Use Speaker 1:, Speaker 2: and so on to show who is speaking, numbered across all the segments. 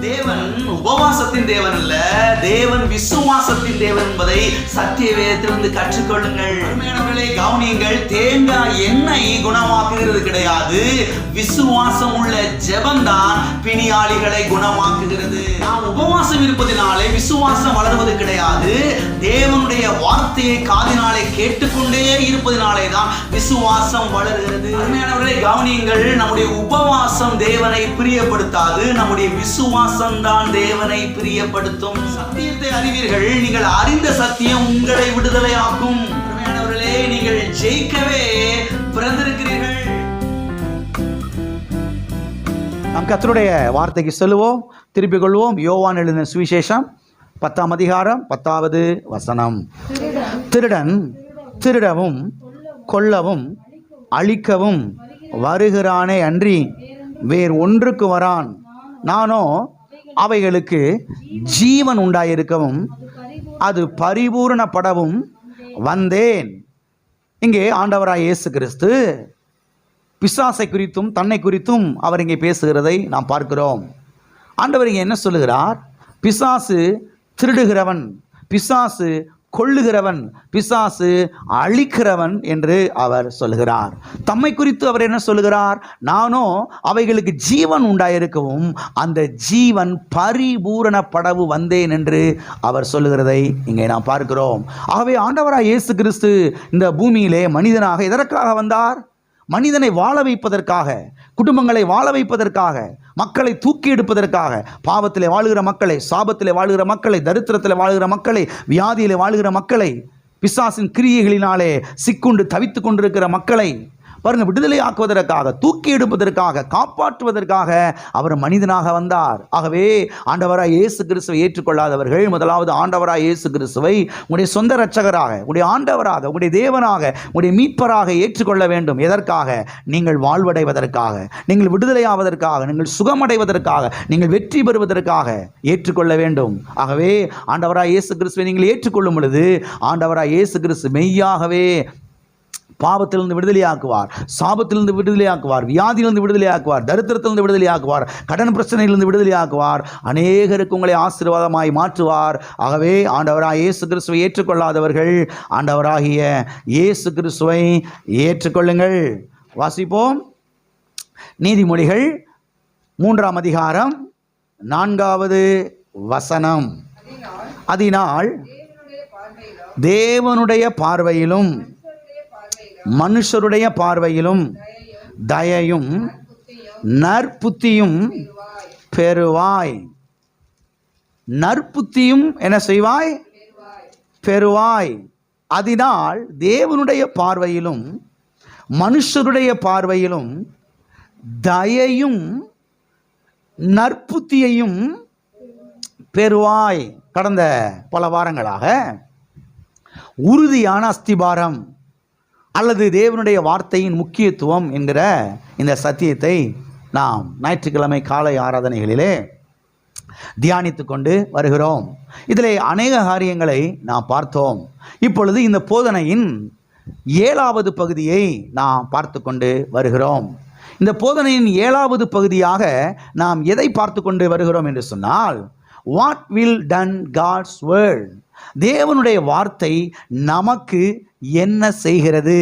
Speaker 1: தேவன் உபவாசத்தின் தேவன் அல்ல, தேவன் விசுவாசத்தின் தேவன் என்பதை சத்திய வேதத்திலிருந்து கற்றுக்கொள்ளுங்கள். கவனியுங்கள், தேங்காய் எண்ணெய் குணமாக்குகிறது கிடையாது, விசுவாசம் உள்ள ஜெபம்தான் பிணியாளிகளை குணமாக்குகிறது. நாம் உபவாசம் இருப்பதினாலே விசுவாசம் வளர்வது கிடையாது, தேவனுடைய வார்த்தையை காதினாலே கேட்டுக்கொண்டே இருப்பதினாலே தான் விசுவாசம் வளர்கிறது. அருமையானவர்களே கவனியுங்கள், நம்முடைய உபவாசம் தேவனை பிரியப்படுத்தாது, நம்முடைய விசுவாசம் தான் தேவனை பிரியப்படுத்தும். சத்தியத்தை அறிவீர்கள், நீங்கள் அறிந்த சத்தியம் உங்களை விடுதலை ஆக்கும். அருமையானவர்களே, நீங்கள் ஜெயிக்கவே பிறந்திருக்கிறீர்கள்.
Speaker 2: நாம் கர்த்தருடைய வார்த்தைக்கு செல்லுவோம், திருப்பிக் கொள்வோம். யோவான் எழுதின சுவிசேஷம் 10ஆம் அதிகாரம் 10வது வசனம். திருடன் திருடவும் கொல்லவும் அழிக்கவும் வருகிறானே அன்றி வேறு ஒன்றுக்கு வரான். நானோ அவைகளுக்கு ஜீவன் உண்டாயிருக்கவும் அது பரிபூரணப்படவும் வந்தேன். இங்கே ஆண்டவராய் இயேசு கிறிஸ்து பிசாசை குறித்தும் தன்னை குறித்தும் அவர் இங்கே பேசுகிறதை நாம் பார்க்கிறோம். ஆண்டவர் இங்கே என்ன சொல்லுகிறார்? பிசாசு திருடுகிறவன், பிசாசு கொள்ளுகிறவன், பிசாசு அழிக்கிறவன் என்று அவர் சொல்லுகிறார். தம்மை குறித்து அவர் என்ன சொல்லுகிறார்? நானோ அவைகளுக்கு ஜீவன் உண்டாயிருக்கவும் அந்த ஜீவன் பரிபூரணப்படவு வந்தேன் என்று அவர் சொல்லுகிறதை இங்கே நாம் பார்க்கிறோம். ஆகவே ஆண்டவராய் இயேசு கிறிஸ்து இந்த பூமியிலே மனிதனாக எதற்காக வந்தார்? மனிதனை வாழ வைப்பதற்காக, குடும்பங்களை வாழ வைப்பதற்காக, மக்களை தூக்கி எடுப்பதற்காக, பாவத்திலே வாழுகிற மக்களை, சாபத்திலே வாழுகிற மக்களை, தரித்திரத்திலே வாழுகிற மக்களை, வியாதியிலே வாழுகிற மக்களை, பிசாசின் கிரியைகளினாலே சிக்குண்டு தவித்து கொண்டிருக்கிற மக்களை பாருங்க விடுதலை ஆக்குவதற்காக, தூக்கி எடுப்பதற்காக, காப்பாற்றுவதற்காக அவர் மனிதனாக வந்தார். ஆகவே ஆண்டவராய் இயேசு கிறிஸ்துவை ஏற்றுக்கொள்ளாதவர்கள் முதலாவது ஆண்டவராய் இயேசு கிறிஸ்துவை உங்களுடைய சொந்த இரட்சகராக, உங்களுடைய ஆண்டவராக, உங்களுடைய தேவனாக, உங்களுடைய மீட்பராக ஏற்றுக்கொள்ள வேண்டும். எதற்காக? நீங்கள் வாழ்வடைவதற்காக, நீங்கள் விடுதலை ஆவதற்காக, நீங்கள் சுகமடைவதற்காக, நீங்கள் வெற்றி பெறுவதற்காக ஏற்றுக்கொள்ள வேண்டும். ஆகவே ஆண்டவராய் இயேசு கிறிஸ்துவை நீங்கள் ஏற்றுக்கொள்ளும் பொழுது ஆண்டவராய் இயேசு கிறிஸ்து மெய்யாகவே பாவத்திலிருந்து விடுதலையாக்குவார், சாபத்திலிருந்து விடுதலையாக்குவார், வியாதியிலிருந்து விடுதலையாக்குவார், தரித்திரத்திலிருந்து விடுதலையாக்குவார், கடன் பிரச்சனையிலிருந்து விடுதலையாக்குவார், அநேகருக்கு உங்களை ஆசீர்வாதமாய் மாற்றுவார். ஆகவே ஆண்டவராக இயேசு கிறிஸ்துவை ஏற்றுக்கொள்ளாதவர்கள் ஆண்டவராகிய இயேசு கிறிஸ்துவை ஏற்றுக்கொள்ளுங்கள். வாசிப்போம். நீதிமொழிகள் 3ஆம் அதிகாரம் 4வது வசனம். அதனால் தேவனுடைய பார்வையிலும் மனுஷருடைய பார்வையிலும் தயையும் நற்புத்தியும் பெறுவாய். நற்புத்தியும் என்ன செய்வாய்? பெறுவாய். அதனால் தேவனுடைய பார்வையிலும் மனுஷருடைய பார்வையிலும் தயையும் நற்புத்தியையும் பெறுவாய். கடந்த பல வாரங்களாக உறுதியான அஸ்திபாரம் அல்லது தேவனுடைய வார்த்தையின் முக்கியத்துவம் என்கிற இந்த சத்தியத்தை நாம் ஞாயிற்றுக்கிழமை காலை ஆராதனைகளிலே தியானித்து கொண்டு வருகிறோம். இதில் அநேக காரியங்களை நாம் பார்த்தோம். இப்பொழுது இந்த போதனையின் 7வது பகுதியை நாம் பார்த்து கொண்டு வருகிறோம். இந்த போதனையின் 7வது பகுதியாக நாம் எதை பார்த்து கொண்டு வருகிறோம் என்று சொன்னால், what will done God's word, தேவனுடைய வார்த்தை நமக்கு என்ன செய்கிறது,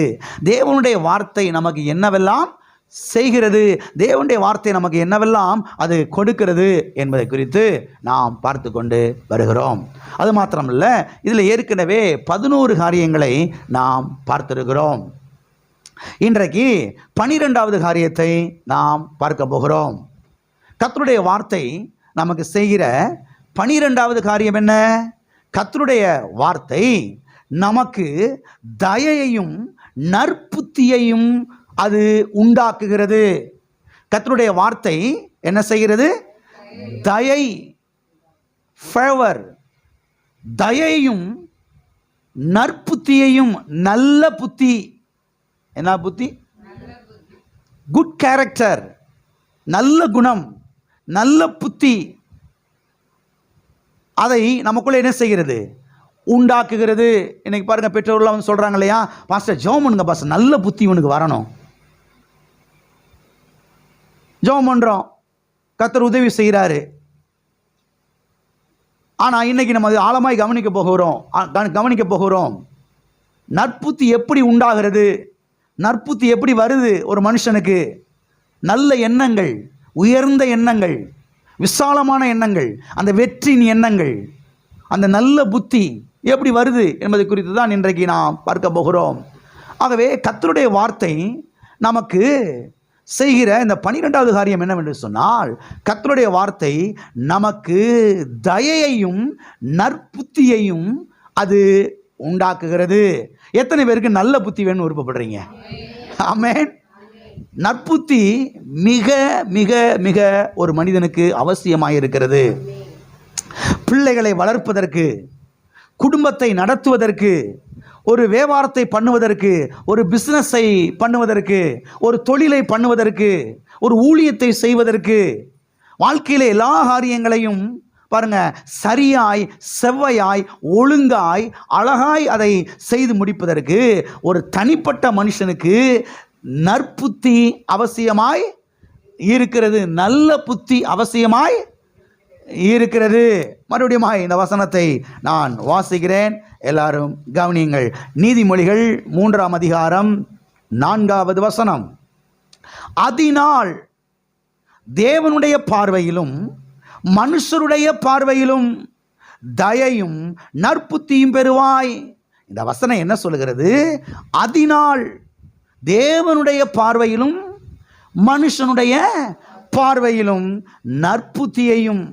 Speaker 2: தேவனுடைய வார்த்தை நமக்கு என்னவெல்லாம் செய்கிறது, தேவனுடைய வார்த்தை நமக்கு என்னவெல்லாம் அது கொடுக்கிறது என்பதை குறித்து நாம் பார்த்து கொண்டு வருகிறோம். அது மாத்திரமல்ல, இதில் ஏற்கனவே 11 காரியங்களை நாம் பார்த்திருக்கிறோம். இன்றைக்கு 12வது காரியத்தை நாம் பார்க்க போகிறோம். கர்த்தருடைய வார்த்தை நமக்கு செய்கிற 12வது காரியம் என்ன? கர்த்தருடைய வார்த்தை நமக்கு தயையையும் நற்புத்தியையும் அது உண்டாக்குகிறது. கர்த்தருடைய வார்த்தை என்ன செய்கிறது? தயை, ஃபேவர், தயையும் நற்புத்தியையும், நல்ல புத்தி. என்ன புத்தி? குட் கேரக்டர், நல்ல குணம், நல்ல புத்தி, அதை நமக்குள்ள என்ன செய்கிறது? உண்டாக்குகிறது. இன்னைக்கு பாருங்க, பெற்றோர்லாம் வந்து சொல்றாங்க இல்லையா, பாஸ்டர் ஜெபம் பண்ணுங்க பாஸ்டர், நல்ல புத்தி இவனுக்கு வரணும். ஜெபம் பண்றோம், கர்த்தர் உதவி செய்கிறாரு. ஆனால் இன்னைக்கு நம்ம அது ஆழமாய் கவனிக்க போகிறோம். நற்புத்தி எப்படி உண்டாகிறது, நற்புத்தி எப்படி வருது ஒரு மனுஷனுக்கு? நல்ல எண்ணங்கள், உயர்ந்த எண்ணங்கள், விசாலமான எண்ணங்கள், அந்த வெற்றியின் எண்ணங்கள், அந்த நல்ல புத்தி எப்படி வருது என்பதை குறித்து தான் இன்றைக்கு நாம் பார்க்க போகிறோம். ஆகவே கர்த்தருடைய வார்த்தை நமக்கு செய்கிற இந்த 12வது காரியம் என்னவென்று சொன்னால், கர்த்தருடைய வார்த்தை நமக்கு தயையையும் நற்புத்தியையும் அது உண்டாக்குகிறது. எத்தனை பேருக்கு நல்ல புத்தி வேணும்னு விருப்பப்படுறீங்க? ஆமென். நற்புத்தி மிக மிக மிக ஒரு மனிதனுக்கு அவசியமாக இருக்கிறது. பிள்ளைகளை வளர்ப்பதற்கு, குடும்பத்தை நடத்துவதற்கு, ஒரு வியாபாரத்தை பண்ணுவதற்கு, ஒரு பிஸ்னஸை பண்ணுவதற்கு, ஒரு தொழிலை பண்ணுவதற்கு, ஒரு ஊழியத்தை செய்வதற்கு, வாழ்க்கையில் எல்லா காரியங்களையும் பாருங்க சரியாய் செவ்வையாய் ஒழுங்காய் அழகாய் அதை செய்து முடிப்பதற்கு ஒரு தனிப்பட்ட மனுஷனுக்கு நற்புத்தி அவசியமாய் இருக்கிறது, நல்ல புத்தி அவசியமாய் இருக்கிறது. மறுபடியும் இந்த வசனத்தை நான் வாசிக்கிறேன், எல்லாரும் கவனியுங்கள். நீதிமொழிகள் 3ஆம் அதிகாரம் 4வது வசனம். அதனால் தேவனுடைய பார்வையிலும் மனுஷருடைய பார்வையிலும் தயையும் நற்புத்தியும் பெறுவாய். இந்த வசனம் என்ன சொல்லுகிறது? அதனால் தேவனுடைய பார்வையிலும் மனுஷனுடைய பார்வையிலும் நற்புத்தியையும்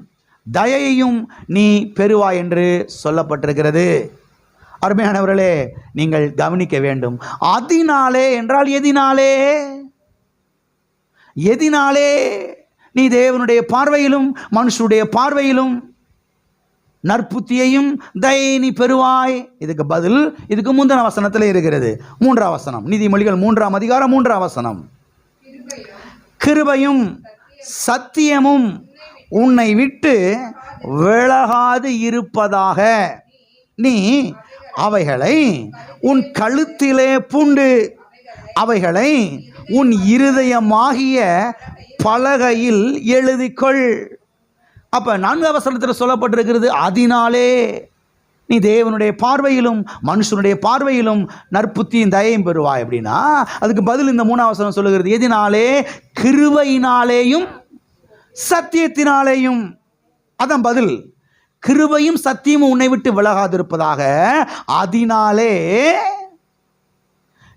Speaker 2: தயையையும் நீ பெறுவாய் என்று சொல்லப்பட்டிருக்கிறது. அருமையானவர்களே, நீங்கள் கவனிக்க வேண்டும். அதனாலே என்றால் எதினாலே? எதினாலே நீ தேவனுடைய பார்வையிலும் மனுஷனுடைய பார்வையிலும் நற்புத்தியையும் தயை நீ பெறுவாய்? இதுக்கு பதில் இதுக்கு முந்தின வசனத்தில் இருக்கிறது. 3ஆம் வசனம், நீதிமொழிகள் 3ஆம் அதிகாரம் 3ஆம் வசனம். கிருபையும் சத்தியமும் உன்னை விட்டு விலகாது இருப்பதாக, நீ அவைகளை உன் கழுத்திலே பூண்டு அவைகளை உன் இருதயமாகிய பலகையில் எழுதிக்கொள். அப்ப 4ஆம் வசனத்தில் சொல்லப்பட்டிருக்கிறது, அதனாலே நீ தேவனுடைய பார்வையிலும் மனுஷனுடைய பார்வையிலும் நற்புத்தியும் தயையும் பெறுவாய். அப்படின்னா அதுக்கு பதில் இந்த 3ஆம் வசனம் சொல்லுகிறது, எதினாலே? கிருபையினாலேயும் சத்தியத்தினாலேயும். அதான் பதில். கிருபையும் சத்தியமும் உன்னை விட்டு விலகாதிருப்பதாக, அதனாலே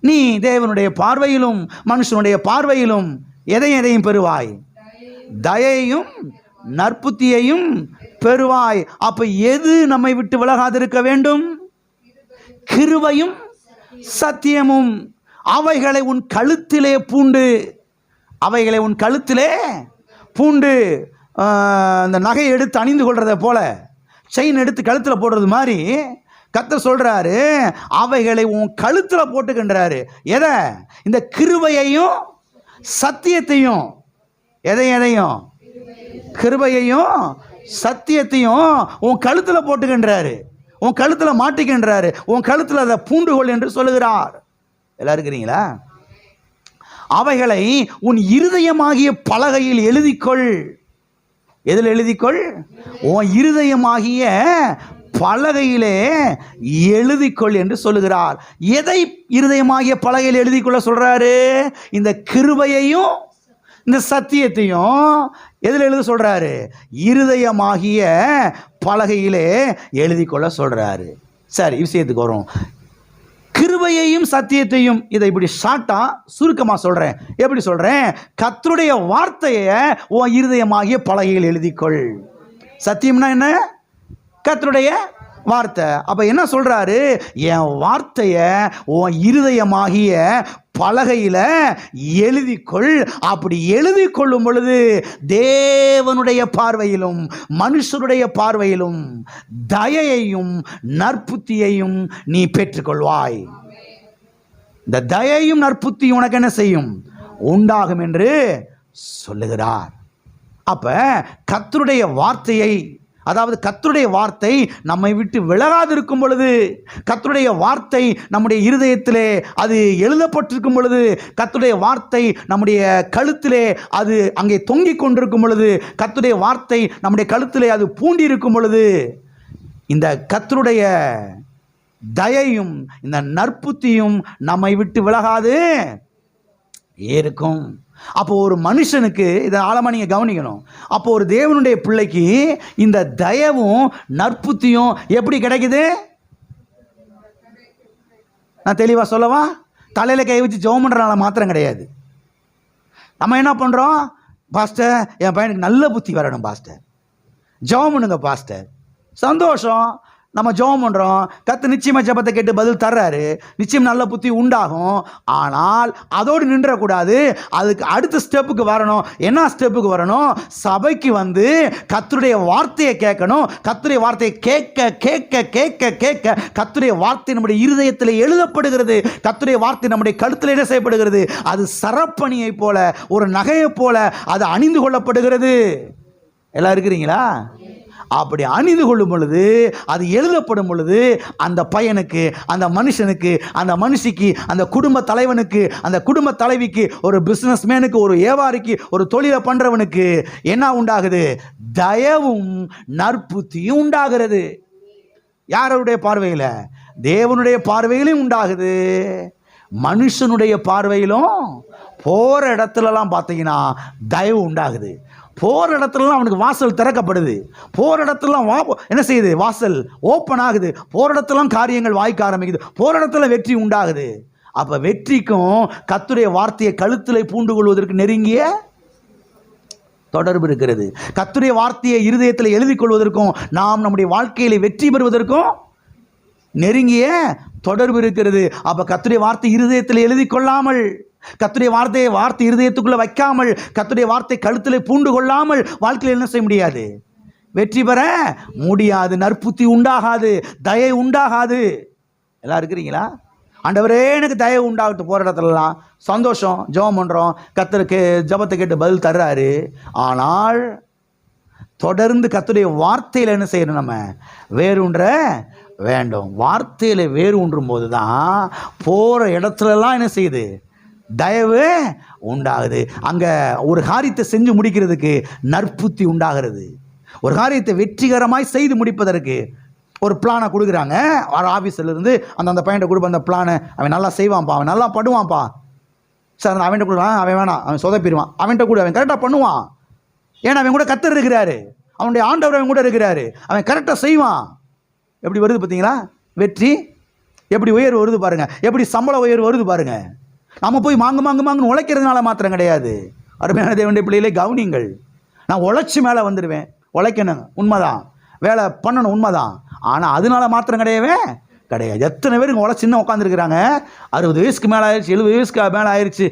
Speaker 2: நீ தேவனுடைய பார்வையிலும் மனுஷனுடைய பார்வையிலும் எதையும் பெறுவாய்? தயையும் நற்புத்தியையும் பெறுவாய். அப்ப எது நம்மை விட்டு விலகாதிருக்க வேண்டும்? கிருபையும் சத்தியமும். அவைகளை உன் கழுத்திலே பூண்டு, அவைகளை உன் கழுத்திலே பூண்டு. அந்த நகையை எடுத்து அணிந்து கொள்றதை போல, செயின் எடுத்து கழுத்தில் போடுறது மாதிரி கர்த்தர் சொல்றாரு, அவைகளை உன் கழுத்தில் போட்டுக்கின்றாரு. எதை? இந்த கிருபையையும் சத்தியத்தையும். எதையும்? கிருபையையும் சத்தியத்தையும் உன் கழுத்தில் போட்டுக்கின்றாரு, உன் கழுத்தில் மாட்டிக்கின்றாரு, உன் கழுத்தில் அதை பூண்டுகொள் என்று சொல்லுகிறார். எல்லாம் இருக்கிறீங்களா? அவைகளை உன் இருதயமாகிய பலகையில் எழுதிக்கொள். எதில் எழுதிக்கொள்? உன் இருதயமாகிய பலகையிலே எழுதிக்கொள் என்று சொல்லுகிறார். எதை இருதயமாகிய பலகையில் எழுதிக்கொள்ள சொல்றாரு? இந்த கிருபையையும் இந்த சத்தியத்தையும் எதில் எழுத சொல்றாரு? இருதயமாகிய பலகையிலே எழுதிக்கொள்ள சொல்றாரு. சரி, விஷயத்துக்கு வரும். கிருபையையும் சத்தியத்தையும் இதை இப்படி ஷார்ட்டா சுருக்கமாக சொல்றேன். எப்படி சொல்றேன்? கர்த்தருடைய வார்த்தையை உன் இருதயமாகிய பலகையில் எழுதிக்கொள். சத்தியம்னா என்ன? கர்த்தருடைய வார்த்தை. அப்ப என்ன சொல்றாரு? என் வார்த்தையை உன் இருதயமாகிய பலகையில எழுதிக்கொள். அப்படி எழுதி கொள்ளும் பொழுது தேவனுடைய பார்வையிலும் மனுஷருடைய பார்வையிலும் தயையையும் நற்புத்தியையும் நீ பெற்றுக்கொள்வாய். இந்த தயையும் நற்புத்தியும் உனக்கு என்ன செய்யும்? உண்டாகும் என்று சொல்லுகிறார். அப்ப கர்த்தருடைய வார்த்தையை, அதாவது கர்த்தருடைய வார்த்தை நம்மை விட்டு விலகாதிருக்கும் பொழுது, கர்த்தருடைய வார்த்தை நம்முடைய இருதயத்திலே அது எழுதப்பட்டிருக்கும் பொழுது, கர்த்தருடைய வார்த்தை நம்முடைய கழுத்திலே அது அங்கே தொங்கிக் கொண்டிருக்கும் பொழுது, கர்த்தருடைய வார்த்தை நம்முடைய கழுத்திலே அது பூண்டி இருக்கும் பொழுது, இந்த கர்த்தருடைய தயையும் இந்த நற்புத்தியும் நம்மை விட்டு விலகாது இருக்கும். அப்போ ஒரு மனுஷனுக்கு இதை ஆழமாக நீங்கள் கவனிக்கணும். அப்போ ஒரு தேவனுடைய பிள்ளைக்கு இந்த தயவும் நற்புத்தியும் எப்படி கிடைக்குது? நான் தெளிவாக சொல்லவா? தலையில் கை வச்சு ஜெபம் பண்ணுறனால மாத்திரம் கிடையாது. நம்ம என்ன பண்ணுறோம்? பாஸ்டர், என் பையனுக்கு நல்ல புத்தி வரணும் பாஸ்டர், ஜெபம் பண்ணுங்க பாஸ்டர். சந்தோஷம், நம்ம ஜெபம் பண்ணுறோம், கர்த்தர் நிச்சயமாக ஜெபத்தை கேட்டு பதில் தர்றாரு, நிச்சயம் நல்ல புத்தி உண்டாகும். ஆனால் அதோடு நின்றக்கூடாது, அதுக்கு அடுத்த ஸ்டெப்புக்கு வரணும். என்ன ஸ்டெப்புக்கு வரணும்? சபைக்கு வந்து கர்த்தருடைய வார்த்தையை கேட்கணும். கர்த்தருடைய வார்த்தையை கேட்க கேட்க கேட்க கேட்க கர்த்தருடைய வார்த்தை நம்முடைய இருதயத்தில் எழுதப்படுகிறது. கர்த்தருடைய வார்த்தை நம்முடைய கழுத்தில் என்ன செய்யப்படுகிறது? அது சரப்பணியை போல, ஒரு நகையை போல அது அணிந்து கொள்ளப்படுகிறது. எல்லாம் இருக்கிறீங்களா? அப்படி அணிந்து கொள்ளும் பொழுது, அது எழுதப்படும் பொழுது, அந்த பையனுக்கு, அந்த மனுஷனுக்கு, அந்த மனுஷிக்கு, அந்த குடும்ப தலைவனுக்கு, அந்த குடும்ப தலைவிக்கு, ஒரு பிஸ்னஸ் மேனுக்கு, ஒரு வியாபாரிக்கு, ஒரு தொழிலை பண்றவனுக்கு என்ன உண்டாகுது? தயவும் நற்புத்தியும் உண்டாகிறது. யாருடைய பார்வையில்? தேவனுடைய பார்வையிலும் உண்டாகுது, மனுஷனுடைய பார்வையிலும். போகிற இடத்துலலாம் பார்த்தீங்கன்னா தயவு உண்டாகுது. போகிற இடத்துலலாம் அவனுக்கு வாசல் திறக்கப்படுது. போகிற இடத்துலாம் என்ன செய்யுது? வாசல் ஓப்பன் ஆகுது. போகிற இடத்துலாம் காரியங்கள் வாய்க்க ஆரம்பிக்குது. போகிற இடத்துல வெற்றி உண்டாகுது. அப்போ வெற்றிக்கும் கர்த்தருடைய வார்த்தையை கழுத்தில் பூண்டு கொள்வதற்கு நெருங்கிய தொடர்பு இருக்கிறது. கர்த்தருடைய வார்த்தையை இருதயத்தில் எழுதி கொள்வதற்கும் நாம் நம்முடைய வாழ்க்கையில் வெற்றி பெறுவதற்கும் நெருங்கிய தொடர்பு இருக்கிறது. அப்போ கர்த்தருடைய வார்த்தை இருதயத்தில் எழுதி கொள்ளாமல், கர்த்தருடைய வார்த்தை இருதயத்துக்குள்ள வைக்காமல், கர்த்தருடைய வார்த்தை கழுத்தில் பூண்டு கொள்ளாமல் வாழ்க்கையில் என்ன செய்ய முடியாது? வெற்றி பெற முடியாது. நற்புத்தி உண்டாகாது, தயை உண்டாகாது. எல்லாம் இருக்கிறீங்களா? ஆண்டவரே எனக்கு தயவு உண்டாகட்டும். போகிற இடத்துலலாம் சந்தோஷம், ஜெபம் பண்ணுறோம், கர்த்தருக்கு ஜெபத்தை கேட்டு பதில் தர்றாரு. ஆனால் தொடர்ந்து கர்த்தருடைய வார்த்தையில் என்ன செய்யணும்? நம்ம வேரூன்ற வேண்டும். வார்த்தையில் வேறு ஊன்றும் போது தான் போகிற இடத்துலலாம் என்ன செய்யுது? தயவு உண்டாகுது. அங்கே ஒரு காரியத்தை செஞ்சு முடிக்கிறதுக்கு நற்புத்தி உண்டாகிறது. ஒரு காரியத்தை வெற்றிகரமாய் செய்து முடிப்பதற்கு ஒரு பிளானை கொடுக்குறாங்க. ஆஃபீஸில் இருந்து அந்த பையன்கிட்ட கொடுப்ப அந்த பிளானை, அவன் நல்லா செய்வான்ப்பா, அவன் நல்லா பண்ணுவான்ப்பா சார், அவன்கிட்ட கொடுப்பான், அவன் வேணாம், அவன் சொதப்பிடுவான், அவன்கிட்ட கூட அவன் கரெக்டாக பண்ணுவான். ஏன்னா அவன் கூட கர்த்தர் இருக்கிறாரு, அவனுடைய ஆண்டவர் அவன் கூட இருக்கிறாரு, அவன் கரெக்டாக செய்வான். எப்படி வருது பார்த்தீங்களா? வெற்றி எப்படி உயர்வு வருது பாருங்க, எப்படி சம்பள உயர்வு வருது பாருங்க. நம்ம போய் மாங்குன்னு உழைக்கிறதுனால மாத்திரம் கிடையாது. அருமையான தேவனுடைய பிள்ளைகளே கவனிங்கள். நான் உழைச்சி மேலே வந்துடுவேன், உழைக்கணும் உண்மைதான், வேலை பண்ணணும் உண்மைதான். ஆனால் அதனால மாத்திரம் கிடையாது. எத்தனை பேருக்கு உழைச்சி இன்னும் உட்காந்துருக்குறாங்க, 60 வயசுக்கு மேலே ஆயிடுச்சு, 70 வயசுக்கு மேலே ஆயிடுச்சு,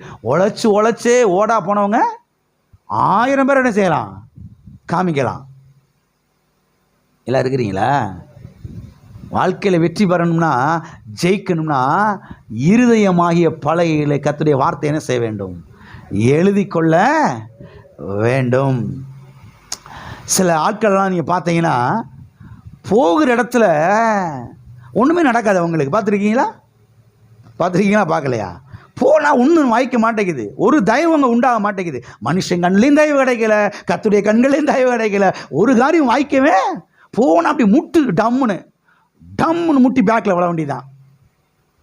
Speaker 2: உழைச்சே ஓடா போனவங்க 1000 பேர் என்ன செய்யலாம்? காமிக்கலாம். எல்லாம் இருக்கிறீங்களா? வாழ்க்கையில் வெற்றி பெறணும்னா, ஜெயிக்கணும்னா, இருதயமாகிய பலகைகளை கர்த்தருடைய வார்த்தை என்ன செய்ய வேண்டும்? எழுதி கொள்ள வேண்டும். சில ஆட்கள்லாம் நீங்கள் பார்த்தீங்கன்னா போகிற இடத்துல ஒன்றுமே நடக்காது அவங்களுக்கு. பார்த்துருக்கீங்களா? பார்க்கலையா? போனால் ஒன்றும் வாய்க்க மாட்டேங்குது, ஒரு தயவு அங்கே உண்டாக மாட்டேங்குது. மனுஷன் கண்ணிலையும் தயவு கிடைக்கல, கர்த்தருடைய கண்களையும் தயவு கிடைக்கல, ஒரு காரியம் வாய்க்கவே. போனால் அப்படி முட்டு டம்முன்னு முட்டி பேக்கில் விழ வேண்டியதான்,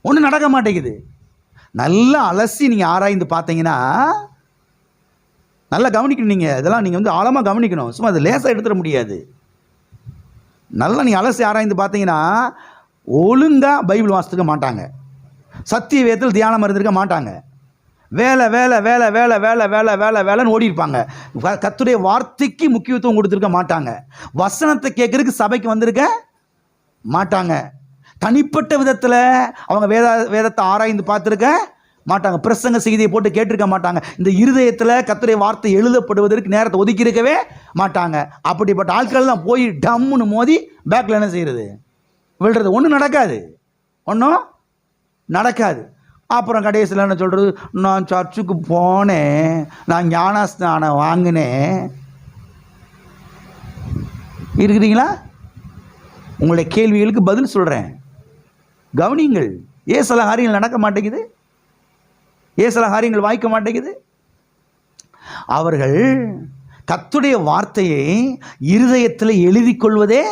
Speaker 2: ஒன்றும் நடக்க மாட்டேங்குது. நல்லா அலசி நீங்கள் ஆராய்ந்து பார்த்தீங்கன்னா, நல்லா கவனிக்கணும். நீங்கள் இதெல்லாம் நீங்கள் வந்து ஆழமாக கவனிக்கணும், சும்மா அது லேசாக எடுத்துட முடியாது. நல்லா நீங்கள் அலசி ஆராய்ந்து பார்த்தீங்கன்னா, ஒழுங்காக பைபிள் வாசித்துக்க மாட்டாங்க, சத்திய வேதத்தில் தியானம் இருந்திருக்க மாட்டாங்க, வேலைன்னு ஓடி இருப்பாங்க. கர்த்தருடைய வார்த்தைக்கு முக்கியத்துவம் கொடுத்துருக்க மாட்டாங்க, வசனத்தை கேட்கறதுக்கு சபைக்கு வந்திருக்க மாட்டாங்க, தனிப்பட்ட விதத்தில் அவங்க வேதத்தை ஆராய்ந்து பார்த்துருக்க மாட்டாங்க, பிரசங்க செய்தியை போட்டு கேட்டிருக்க மாட்டாங்க, இந்த இருதயத்தில் கர்த்தருடைய வார்த்தை எழுதப்படுவதற்கு நேரத்தை ஒதுக்கி இருக்கவே மாட்டாங்க. அப்படிப்பட்ட ஆட்கள் தான் போய் டம்முன்னு மோதி பேக்கில் என்ன செய்கிறது? விழுறது. ஒன்றும் நடக்காது. அப்புறம் கடைசியில் என்ன சொல்கிறது? நான் சர்ச்சுக்கு போனேன், நான் ஞானஸ்நானம் வாங்கினேன். இருக்கிறீங்களா? உங்களுடைய கேள்விகளுக்கு பதில் சொல்கிறேன், கவனிங்கள். சில காரியங்கள் நடக்க மாட்டேங்குது, சில காரியங்கள் வாய்க்க மாட்டேங்குது. அவர்கள் கர்த்தருடைய வார்த்தையை இருதயத்தில் எழுதி கொள்வதே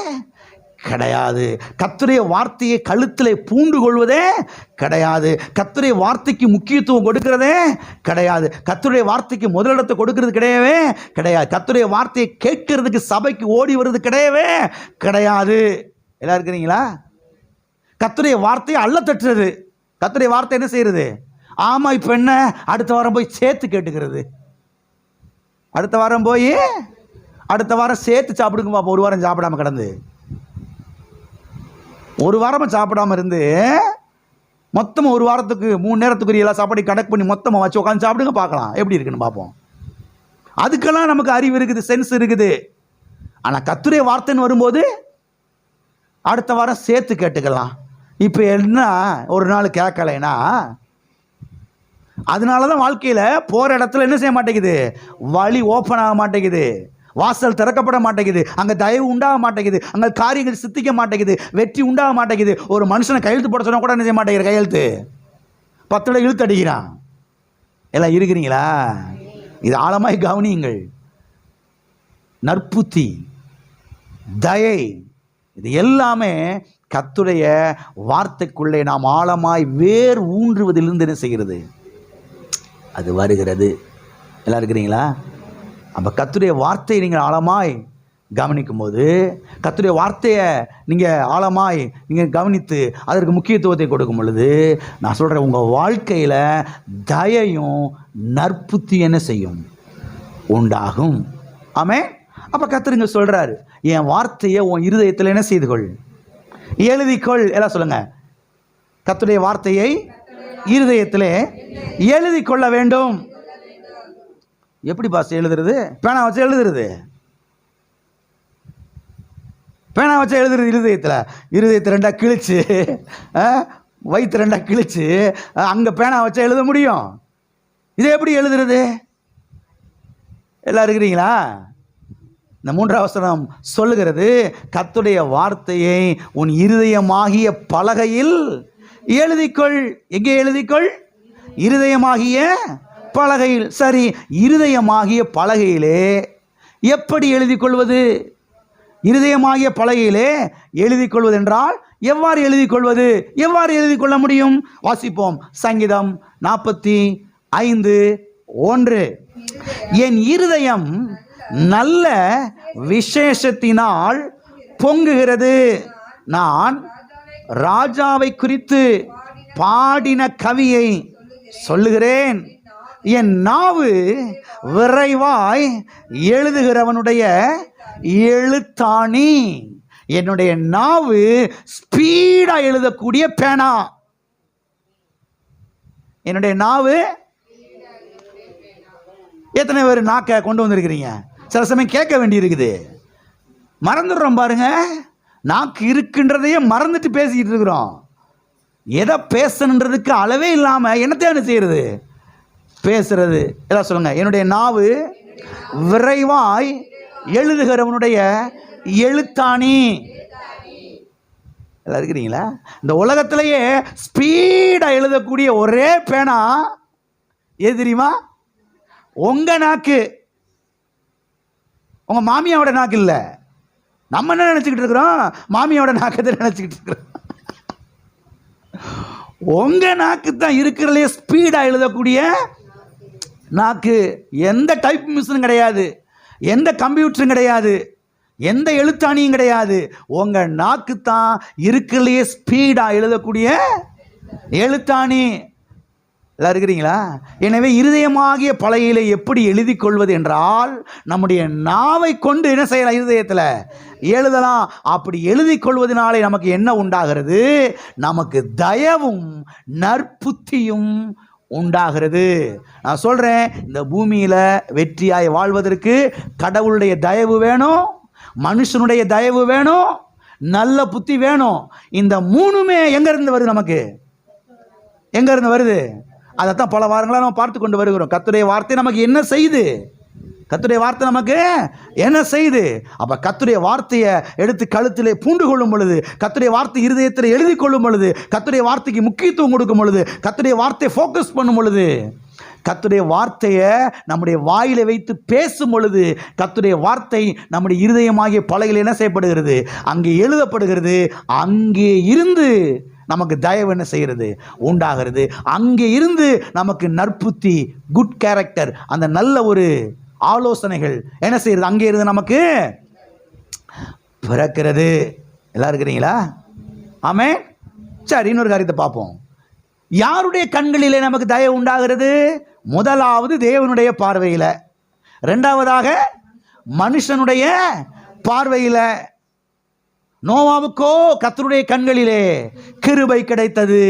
Speaker 2: கிடையாது. கர்த்தருடைய வார்த்தையை கழுத்திலே பூண்டு கொள்வதே கிடையாது. கர்த்தருடைய வார்த்தைக்கு முக்கியத்துவம் கொடுக்கிறதே கிடையாது. கர்த்தருடைய வார்த்தைக்கு முதலிடத்தை கொடுக்கிறது கிடையவே கிடையாது. கர்த்தருடைய வார்த்தையை கேட்கறதுக்கு சபைக்கு ஓடி வருது கிடையவே கிடையாது. எல்லாம் இருக்கிறீங்களா? கர்த்தருடைய வார்த்தையை அள்ள தட்டுறது. கர்த்தருடைய வார்த்தை என்ன செய்யறது? ஆமா, இப்போ என்ன, அடுத்த வாரம் போய் சேர்த்து கேட்டுக்கிறது. அடுத்த வாரம் போய் அடுத்த வாரம் சேர்த்து சாப்பிடுங்க பாப்பா. ஒரு வாரம் சாப்பிடாம கிடந்து, ஒரு வாரமாக சாப்பிடாம இருந்து மொத்தமாக ஒரு வாரத்துக்கு 3 நேரத்துக்குரிய எல்லா சாப்பாடையும் கனெக்ட் பண்ணி மொத்தமாக வச்சு உட்காந்து சாப்பிடுங்க, பார்க்கலாம் எப்படி இருக்குன்னு பார்ப்போம். அதுக்கெல்லாம் நமக்கு அறிவு இருக்குது, சென்ஸ் இருக்குது. ஆனால் கர்த்தருடைய வார்த்தைன்னு வரும்போது அடுத்த வாரம் சேர்த்து கேட்டுக்கலாம். இப்போ என்ன, ஒரு நாள் கேட்கலைன்னா அதனால தான் வாழ்க்கையில் போகிற இடத்துல என்ன செய்ய மாட்டேங்குது, வழி ஓப்பன் ஆக மாட்டேங்குது, வாசல் திறக்கப்பட மாட்டேங்குது, அங்கே தயவு உண்டாக மாட்டேங்குது, அங்கே காரியங்கள் சித்திக்க மாட்டேங்குது, வெற்றி உண்டாக மாட்டேங்குது. ஒரு மனுஷனை கையெழுத்து போட சொன்னால் கூட என்ன செய்ய மாட்டேங்குது, கையெழுத்து 10 தடவை இழுத்து அடிக்கிறான். எல்லாம் இருக்கிறீங்களா? இது ஆழமாய் கவனியுங்கள். நற்புத்தி, தயை, இது எல்லாமே கர்த்தருடைய வார்த்தைக்குள்ளே நாம் ஆழமாய் வேர் ஊன்றுவதிலிருந்து என்ன செய்கிறது, அது வருகிறது. எல்லாம் இருக்கிறீங்களா? அப்போ கர்த்தருடைய வார்த்தையை நீங்கள் ஆழமாய் கவனிக்கும் போது, கர்த்தருடைய வார்த்தையை நீங்கள் ஆழமாய் நீங்கள் கவனித்து அதற்கு முக்கியத்துவத்தை கொடுக்கும் பொழுது, நான் சொல்கிறேன், உங்கள் வாழ்க்கையில் தயையும் நற்புத்தி என்ன செய்யும், உண்டாகும். ஆமென். அப்போ கர்த்தருங்க சொல்கிறாரு, என் வார்த்தையை உன் இருதயத்தில் என்ன செய்து கொள், எழுதிக்கொள். எல்லாம் சொல்லுங்க, கர்த்தருடைய வார்த்தையை இருதயத்திலே எழுதி கொள்ள வேண்டும். எப்படி பாஸ் எழுதுறது? பேனா வச்சு எழுதுறது. பேனா வச்சு எழுதுறது இருதயத்தை 2 கிழிச்சு, வயிற்று 2 கிழிச்சு அங்கே பேனா வச்சா எழுத முடியும்? இதை எப்படி எழுதுறது? எல்லாம் இருக்கிறீங்களா? இந்த 3ஆம் வசனம் சொல்லுகிறது, கர்த்தருடைய வார்த்தையை உன் இருதயமாகிய பலகையில் எழுதிக்கொள். எங்கே எழுதிக்கொள்? இருதயமாகிய பலகையில். சரி, இருதயமாகிய பலகையிலே எப்படி எழுதி கொள்வது? இருதயமாகிய பலகையிலே எழுதி கொள்வது என்றால் எவ்வாறு எழுதி கொள்வது? எவ்வாறு எழுதி கொள்ள முடியும்? வாசிப்போம். சங்கீதம் 45:1. என் இருதயம் நல்ல விசேஷத்தினால் பொங்குகிறது, நான் ராஜாவை குறித்து பாடின கவியை சொல்லுகிறேன். என் நாவு விரைவாய் எழுதுகிறவனுடைய எழுத்தாணி. என்னுடைய நாவு ஸ்பீடா எழுதக்கூடிய பேனா. என்னுடைய நாவு. எத்தனை பேர் நாக்கை கொண்டு வந்திருக்கிறீங்க? சில சமயம் கேட்க வேண்டி இருக்குது, மறந்துடுறோம் பாருங்க. நாக்கு இருக்கின்றதையே மறந்துட்டு பேசிக்கிட்டு இருக்கிறோம். எதை பேசணுன்றதுக்கு அளவே இல்லாமல் என்னத்தை செய்யறது, பேசுறது. எல்லாம் சொல்லுங்க, என்னுடைய நாவு விரைவாய் எழுதுகிறவனுடைய எழுத்தாணி. எல்லாம் இருக்கிறீங்களா? இந்த உலகத்திலேயே ஸ்பீடா எழுதக்கூடிய ஒரே பேனா எது தெரியுமா? உங்க நாக்கு. உங்க மாமியாவோட நாக்கு இல்லை. நம்ம என்ன நினைச்சுக்கிட்டு இருக்கிறோம்? மாமியாவோட நாக்கத்தை நினைச்சுக்கிட்டு இருக்கிறோம். உங்க நாக்கு தான் இருக்கிறதுலே ஸ்பீடா எழுதக்கூடிய நாக்கு. எந்த டைப் மிஷினும் கிடையாது, எந்த கம்ப்யூட்டரும் கிடையாது, எந்த எழுத்தாணியும் கிடையாது. உங்க நாக்கு தான் இருக்கிறதுலே ஸ்பீடா எழுதக்கூடிய எழுத்தாணி. எல்லாம் இருக்கிறீங்களா? எனவே இருதயமாகிய பலகையிலே எப்படி எழுதி கொள்வது என்றால், நம்முடைய நாவை கொண்டு என்ன செய்யலாம், இருதயத்தில் எழுதலாம். அப்படி எழுதி கொள்வதனாலே நமக்கு என்ன உண்டாகிறது? நமக்கு தயவும் நற்புத்தியும் உண்டாகிறது. நான் சொல்கிறேன், இந்த பூமியில் வெற்றியாய் வாழ்வதற்கு கடவுளுடைய தயவு வேணும், மனுஷனுடைய தயவு வேணும், நல்ல புத்தி வேணும். இந்த 3மே எங்கேருந்து வருது? நமக்கு எங்கேருந்து வருது? அதைத்தான் பல வாரங்களாக நம்ம பார்த்து கொண்டு வருகிறோம். கர்த்தருடைய வார்த்தை நமக்கு என்ன செய்து? கர்த்தருடைய வார்த்தை நமக்கு என்ன செய்து? அப்போ கர்த்தருடைய வார்த்தையை எடுத்து கழுத்திலே பூண்டு கொள்ளும் பொழுது, கர்த்தருடைய வார்த்தை இருதயத்தில் எழுதி கொள்ளும் பொழுது, கர்த்தருடைய வார்த்தைக்கு முக்கியத்துவம் கொடுக்கும் பொழுது, கர்த்தருடைய வார்த்தையை ஃபோக்கஸ் பண்ணும் பொழுது, கர்த்தருடைய வார்த்தையை நம்முடைய வாயில வைத்து பேசும் பொழுது கர்த்தருடைய வார்த்தை நம்முடைய இருதயமாகிய பலகையில் என்ன செய்யப்படுகிறது? அங்கே எழுதப்படுகிறது. அங்கே இருந்து நமக்கு தயவு என்ன செய்கிறது? உண்டாகிறது. அங்கே இருந்து நமக்கு நற்புத்தி, குட் கேரக்டர், அந்த நல்ல ஒரு ஆலோசனைகள் என்ன செய்யறது? அங்கே இருந்து நமக்கு பிறக்கிறது. எல்லாம் இருக்கிறீங்களா? ஆமென். சரி, இன்னொரு காரியத்தை பார்ப்போம். யாருடைய கண்களிலே நமக்கு தயவு உண்டாகிறது? முதலாவது தேவனுடைய பார்வையில், இரண்டாவதாக மனுஷனுடைய பார்வையில். நோவாவுக்கோ கர்த்தருடைய கண்களிலே கிருபை கிடைத்தது,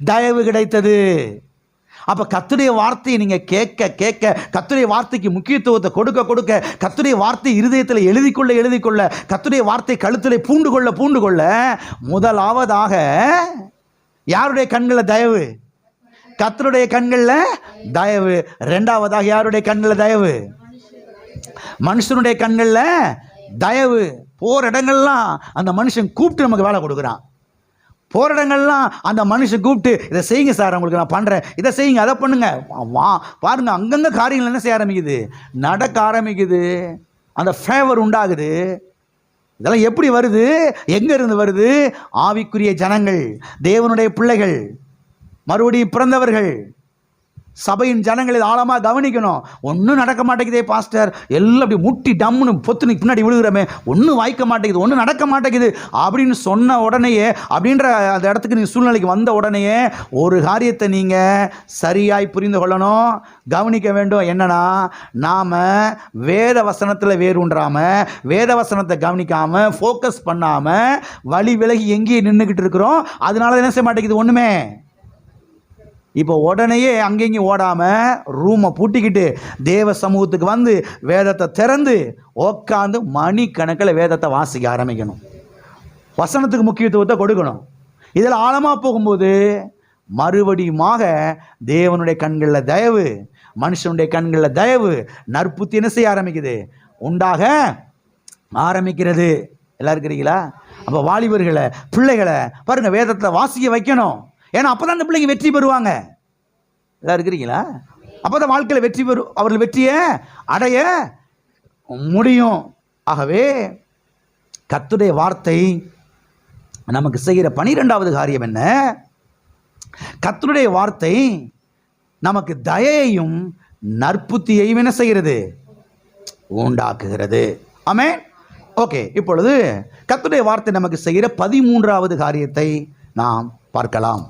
Speaker 2: தயவு கிடைத்தது. அப்ப கர்த்தருடைய வார்த்தையை நீங்க கேட்க கேட்க, கர்த்தருடைய வார்த்தைக்கு முக்கியத்துவத்தை கொடுக்க கொடுக்க, கர்த்தருடைய வார்த்தை இருதயத்தில் எழுதி கொள்ள, கர்த்தருடைய வார்த்தை கழுத்திலே பூண்டு கொள்ள முதலாவதாக யாருடைய கண்களில் தயவு? கர்த்தருடைய கண்களில் தயவு. இரண்டாவதாக யாருடைய கண்களில் தயவு? மனுஷனுடைய கண்களில் தயவு. போற இடங்கள்லாம் அந்த மனுஷன் கூப்பிட்டு நமக்கு வேலை கொடுக்குறான். போகிற இடங்கள்லாம் அந்த மனுஷன் கூப்பிட்டு, இதை செய்யுங்க சார், உங்களுக்கு நான் பண்ணுறேன், இதை செய்யுங்க, அதை பண்ணுங்க, வா பாருங்க, அங்கங்கே காரியங்கள் என்ன செய்ய ஆரம்பிக்குது? நடக்க ஆரம்பிக்குது. அந்த ஃபேவர் உண்டாகுது. இதெல்லாம் எப்படி வருது? எங்கேருந்து வருது? ஆவிக்குரிய ஜனங்கள், தேவனுடைய பிள்ளைகள், மறுபடியும் பிறந்தவர்கள், சபையின் ஜனங்களை ஆழமாக கவனிக்கணும். ஒன்றும் நடக்க மாட்டேங்குதே பாஸ்டர், எல்லாம் அப்படி முட்டி டம்முன்னு பொத்துனுக்கு பின்னாடி விழுகிறமே, ஒன்றும் வாய்க்க மாட்டேங்குது, ஒன்றும் நடக்க மாட்டேங்குது அப்படின்னு சொன்ன உடனேயே, அப்படின்ற அந்த இடத்துக்கு நீங்கள் சூழ்நிலைக்கு வந்த உடனேயே ஒரு காரியத்தை நீங்கள் சரியாய் புரிந்து கொள்ளணும், கவனிக்க வேண்டும். என்னன்னா, நாம் வேத வசனத்தில் வேரூன்றாமல், வேத வசனத்தை கவனிக்காமல், ஃபோக்கஸ் பண்ணாமல், வழி விலகி எங்கேயே நின்றுக்கிட்டு இருக்கிறோம். அதனால என்ன செய்ய மாட்டேங்குது? ஒன்றுமே. இப்போ உடனேயே அங்கேயும் ஓடாமல் ரூமை பூட்டிக்கிட்டு தேவ சமூகத்துக்கு வந்து வேதத்தை திறந்து உட்காந்து மணிக்கணக்கில் வேதத்தை வாசிக்க ஆரம்பிக்கணும். வசனத்துக்கு முக்கியத்துவத்தை கொடுக்கணும். இதில் ஆழமாக போகும்போது மறுபடியுமாக தேவனுடைய கண்களில் தயவு, மனுஷனுடைய கண்களில் தயவு, நற்புத்தி என்ன செய்ய ஆரம்பிக்குது? உண்டாக ஆரம்பிக்கிறது. எல்லாம் இருக்கிறீங்களா? அப்போ வாலிபர்களை, பிள்ளைகளை பாருங்கள், வேதத்தை வாசிக்க வைக்கணும். ஏன்னா அப்போ தான் அந்த பிள்ளைங்க வெற்றி பெறுவாங்க. எல்லாம் இருக்கிறீங்களா? அப்போ தான் வாழ்க்கையில் வெற்றி அவர்கள் வெற்றியை அடைய முடியும். ஆகவே கர்த்தருடைய வார்த்தை நமக்கு செய்கிற 12வது காரியம் என்ன? கர்த்தருடைய வார்த்தை நமக்கு தயையையும் நற்புத்தியையும் என்ன செய்கிறது? உண்டாக்குகிறது. ஆமென். ஓகே, இப்பொழுது கர்த்தருடைய வார்த்தை நமக்கு செய்கிற 13வது காரியத்தை நாம் பார்க்கலாம்.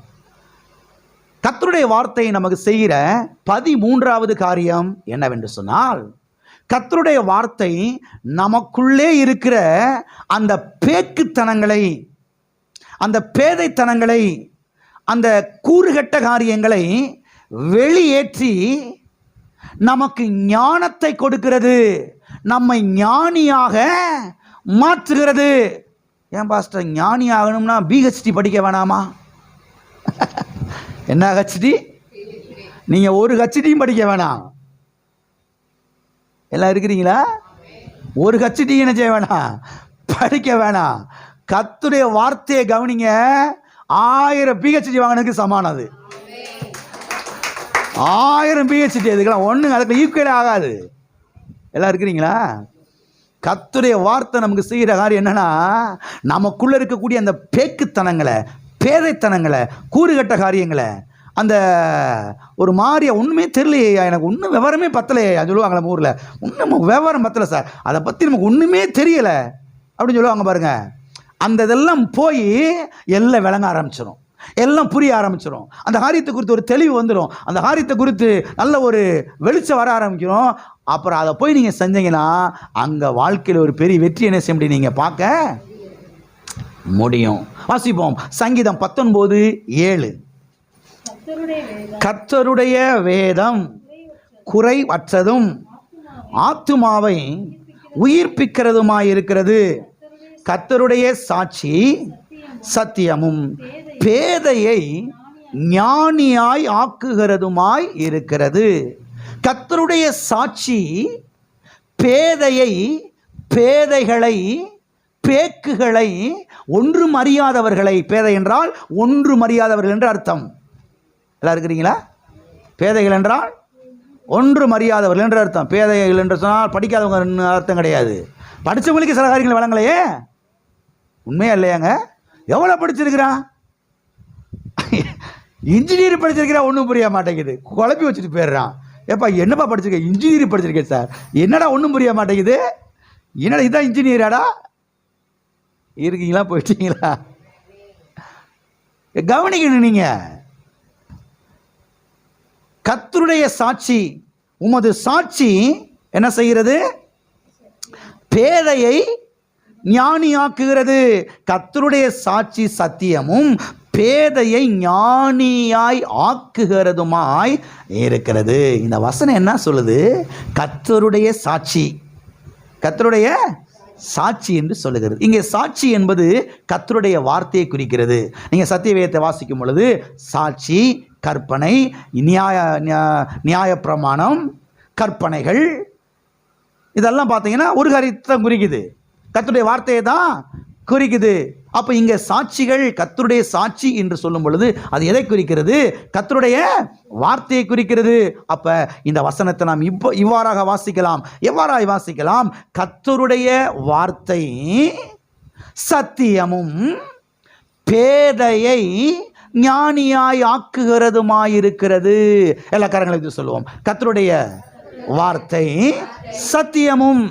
Speaker 2: கர்த்தருடைய வார்த்தை நமக்கு செய்கிற 13வது காரியம் என்னவென்று சொன்னால், கர்த்தருடைய வார்த்தை நமக்குள்ளே இருக்கிற அந்த பேக்குத்தனங்களை, அந்த பேதைத்தனங்களை, அந்த கூறுகட்ட காரியங்களை வெளியேற்றி நமக்கு ஞானத்தை கொடுக்கிறது, நம்மை ஞானியாக மாற்றுகிறது. ஏன் பாஸ்டர், ஞானி ஆகணும்னா பிஹெச்டி படிக்க வேணாமா? என்ன ஹெச்டி? நீங்கள் ஒரு ஹெச்டியும் படிக்க வேணாம். எல்லாம் இருக்கிறீங்களா? ஒரு ஹெச்டி என்ன செய்ய வேணாம்? படிக்க வேணாம். கர்த்தருடைய வார்த்தையை கவனிங்க. 1000 பிஹெச்டி வாங்கினதுக்கு சமானம் அது. 1000 பிஹெச்டி அதுக்கெல்லாம் ஒன்றுங்க, அதுக்கு ஈக்குவலே ஆகாது. எல்லாம் இருக்கிறீங்களா? கர்த்தருடைய வார்த்தை நமக்கு செய்கிற காரியம் என்னன்னா, நமக்குள்ளே இருக்கக்கூடிய அந்த பேக்குத்தனங்களை, பேதைத்தனங்களை, கூறுகட்ட காரியங்களை, அந்த ஒரு மாதிரியா ஒன்றுமே தெரியலையா, எனக்கு ஒன்றும் விவரமே பத்தலையா சொல்லுவாங்க நம்ம ஊரில். ஒன்றும் விவரம் பத்தலை சார், அதை பற்றி நமக்கு ஒன்றுமே தெரியலை அப்படின்னு சொல்லுவாங்க பாருங்க. அந்த இதெல்லாம் போய் எல்லாம் விளங்க ஆரம்பிச்சிடும், எல்லாம் புரிய ஆரம்பிச்சிடும். அந்த காரியத்தை குறித்து ஒரு தெளிவு வந்துடும், அந்த காரியத்தை குறித்து நல்ல ஒரு வெளிச்சம் வர ஆரம்பிக்கிறோம். அப்புறம் அதை போய் நீங்கள் செஞ்சீங்கன்னா அங்கே வாழ்க்கையில் ஒரு பெரிய வெற்றி என்ன செய்ய முடியும்? நீங்கள் பார்க்க முடியும். வாசிப்போம். சங்கீதம் 19:7. கர்த்தருடைய வேதம் குறைவற்றதும் ஆத்துமாவை உயிர்ப்பிக்கிறதுமாயிருக்கிறது. கர்த்தருடைய சாட்சி சத்தியமும் பேதையை ஞானியாய் ஆக்குகிறதுமாய் இருக்கிறது. கர்த்தருடைய சாட்சி பேதையை, பேதைகளை, பேக்குகளை, ஒன்றும் அறியாதவர்களை, பேதை என்றால் ஒன்றும் அறியாதவர்கள் என்று அர்த்தம். எல்லாம் இருக்கிறீங்களா? பேதைகள் என்றால் ஒன்றும் அறியாதவர்கள் என்ற அர்த்தம். பேதைகள் என்று சொன்னால் படிக்காதவங்க அர்த்தம் கிடையாது. படித்தவங்களுக்கு சில காரியங்கள் வழங்கலையே. உண்மையா இல்லையாங்க? எவ்வளோ படிச்சிருக்கிறான்? இன்ஜினியர் படிச்சிருக்கிறா, ஒன்றும் புரிய மாட்டேங்குது. குழப்பி வச்சுட்டு போயிடுறான். ஏப்பா என்னப்பா படிச்சிருக்கேன்? இன்ஜினியர் படிச்சிருக்கேன் சார். என்னடா ஒன்றும் புரிய மாட்டேங்குது? என்னடா இதுதான் இன்ஜினியராடா? இருக்கீங்களா? போயிட்டீங்களா? கவனிக்கணும். நீங்க கர்த்தருடைய சாட்சி, உமது சாட்சி என்ன செய்கிறது? பேதையை ஞானியாக்குகிறது. கர்த்தருடைய சாட்சி சத்தியமும் பேதையை ஞானியாய் ஆக்குகிறதுமாய் இருக்கிறது. இந்த வசனம் என்ன சொல்லுது? கர்த்தருடைய சாட்சி, கர்த்தருடைய சாட்சி என்று சொல்லுகிறது. இங்கே சாட்சி என்பது கர்த்தருடைய வார்த்தையை குறிக்கிறது. நீங்கள் சத்தியவேதத்தை வாசிக்கும் பொழுது சாட்சி, கற்பனை, நியாய பிரமாணம், கற்பனைகள் இதெல்லாம் பார்த்தீங்கன்னா ஒரு காரியத்தை குறிக்குது, கர்த்தருடைய வார்த்தையை தான் குறிக்குது. அப்போ இங்கே சாட்சிகள், கர்த்தருடைய சாட்சி என்று சொல்லும் பொழுது அது எதை குறிக்கிறது? கர்த்தருடைய வார்த்தையை குறிக்கிறது. அப்போ இந்த வசனத்தை நாம் இவ்வாறாக வாசிக்கலாம். எவ்வாறாக வாசிக்கலாம்? கர்த்தருடைய வார்த்தை சத்தியமும் பேதையை ஞானியாய் ஆக்குகிறதுமாயிருக்கிறது. எல்லா காரங்களும் சொல்லுவோம். கர்த்தருடைய வார்த்தை சத்தியமும்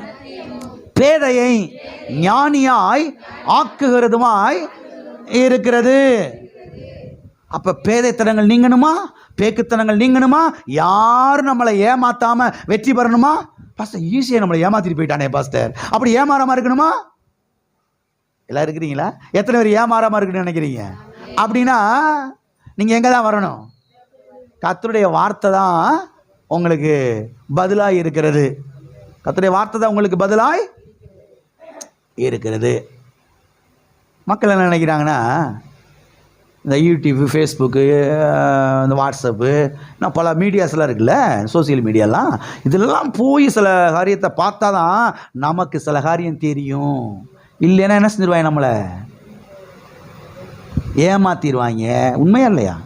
Speaker 2: பேதையை ஞானியாய் ஆக்குகிறதுமாய் இருக்கிறது. அப்ப பேதைத்தனங்கள் நீங்கணுமா? பேக்குத்தனங்கள் நீங்கணுமா? யாரும் நம்மளை ஏமாத்தாம வெற்றி பெறணுமா? பாஸ்டர் ஈஸியா நம்மளை ஏமாத்திட்டு போயிட்டானே பாஸ்டர், அப்படி ஏமாறாம இருக்கணுமா? எல்லாம் இருக்கிறீங்களா? எத்தனை பேர் ஏமாறாம இருக்குன்னு நினைக்கிறீங்க? அப்படின்னா நீங்க எங்க தான் வரணும்? கர்த்தருடைய வார்த்தை தான் உங்களுக்கு பதிலாய் இருக்கிறது. கர்த்தருடைய வார்த்தை தான் உங்களுக்கு பதிலாய் இருக்கிறது. மக்கள் என்ன நினைக்கிறாங்கன்னா, இந்த யூடியூப், ஃபேஸ்புக்கு, இந்த வாட்ஸ்அப்பு, இன்னும் பல மீடியாஸ்லாம் இருக்குல்ல, சோசியல் மீடியாலாம், இதெல்லாம் போய் சில காரியத்தை பார்த்தா தான் நமக்கு சில காரியம் தெரியும். இல்லைன்னா என்ன செஞ்சிருவாங்க? நம்மளை ஏமாத்திடுவாங்க. உண்மையா இல்லையா?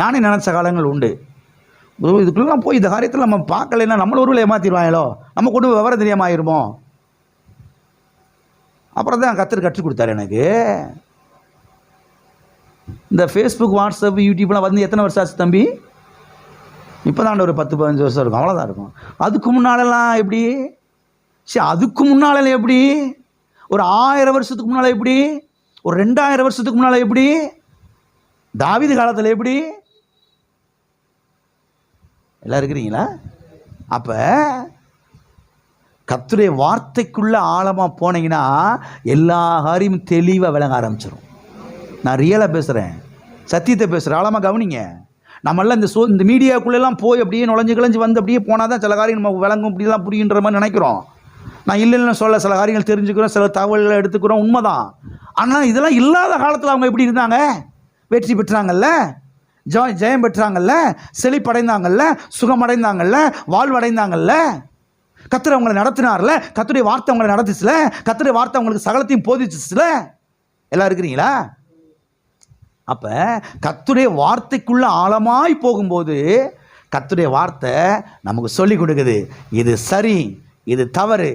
Speaker 2: நானே நினச்ச காலங்கள் உண்டு. இதுக்குள்ளெல்லாம் போய் இந்த காரியத்தில் நம்ம பார்க்கலைன்னா நம்மள ஒருவில் ஏமாத்திடுவாங்களோ, நம்ம கொண்டு விவரம் தெரியாமல் ஆயிருமோ. அப்புறம் தான் கர்த்தர் கற்றுக் கொடுத்தாரு எனக்கு. இந்த ஃபேஸ்புக், வாட்ஸ்அப், யூடியூப்லாம் வந்து எத்தனை வருஷம் ஆச்சு தம்பி? இப்போ தான் ஒரு 10-15 வருஷம் இருக்கும், அவ்வளோதான் இருக்கும். அதுக்கு முன்னாலெல்லாம் எப்படி? சரி, அதுக்கு முன்னாலெல்லாம் எப்படி? ஒரு 1000 வருஷத்துக்கு முன்னால் எப்படி? ஒரு 2000 வருஷத்துக்கு முன்னால் எப்படி? தாவீது காலத்தில் எப்படி? எல்லாம் இருக்கிறீங்களா? அப்போ கர்த்தருடைய வார்த்தைக்குள்ள ஆழமாக போனீங்கன்னா எல்லா காரியமும் தெளிவாக விளங்க ஆரம்பிச்சிடும். நான் ரியலாக பேசுகிறேன், சத்தியத்தை பேசுகிறேன். ஆழமாக கவனிங்க. நம்மளாம் இந்த மீடியாக்குள்ளெல்லாம் போய் அப்படியே நுழைஞ்சு வந்து அப்படியே போனால் தான் சில காரியம் நம்ம விளங்கும், இப்படிலாம் புரியுன்ற மாதிரி நினைக்கிறோம். நான் இல்லைன்னு சொல்ல, சில காரியங்கள் தெரிஞ்சுக்கிறோம், சில தகவல்களை எடுத்துக்கிறோம், உண்மைதான். ஆனால் இதெல்லாம் இல்லாத காலத்தில் அவங்க எப்படி இருந்தாங்க? வெற்றி பெற்றாங்கல்ல, ஜெயம் பெற்றாங்கல்ல, செழிப்படைந்தாங்கல்ல, சுகமடைந்தாங்கல்ல, வாழ்வடைந்தாங்கல்ல. கர்த்தர் அவங்களை நடத்தினார்ல, கர்த்தருடைய வார்த்தை அவங்களை நடத்துச்சுல, கர்த்தருடைய வார்த்தை அவங்களுக்கு சகலத்தையும் போதிச்சுல. எல்லாம் இருக்கிறீங்களா? அப்ப கர்த்தருடைய வார்த்தைக்குள்ள ஆழமாய் போகும்போது கர்த்தருடைய வார்த்தை நமக்கு சொல்லி கொடுக்குது. இது சரி, இது தவறு,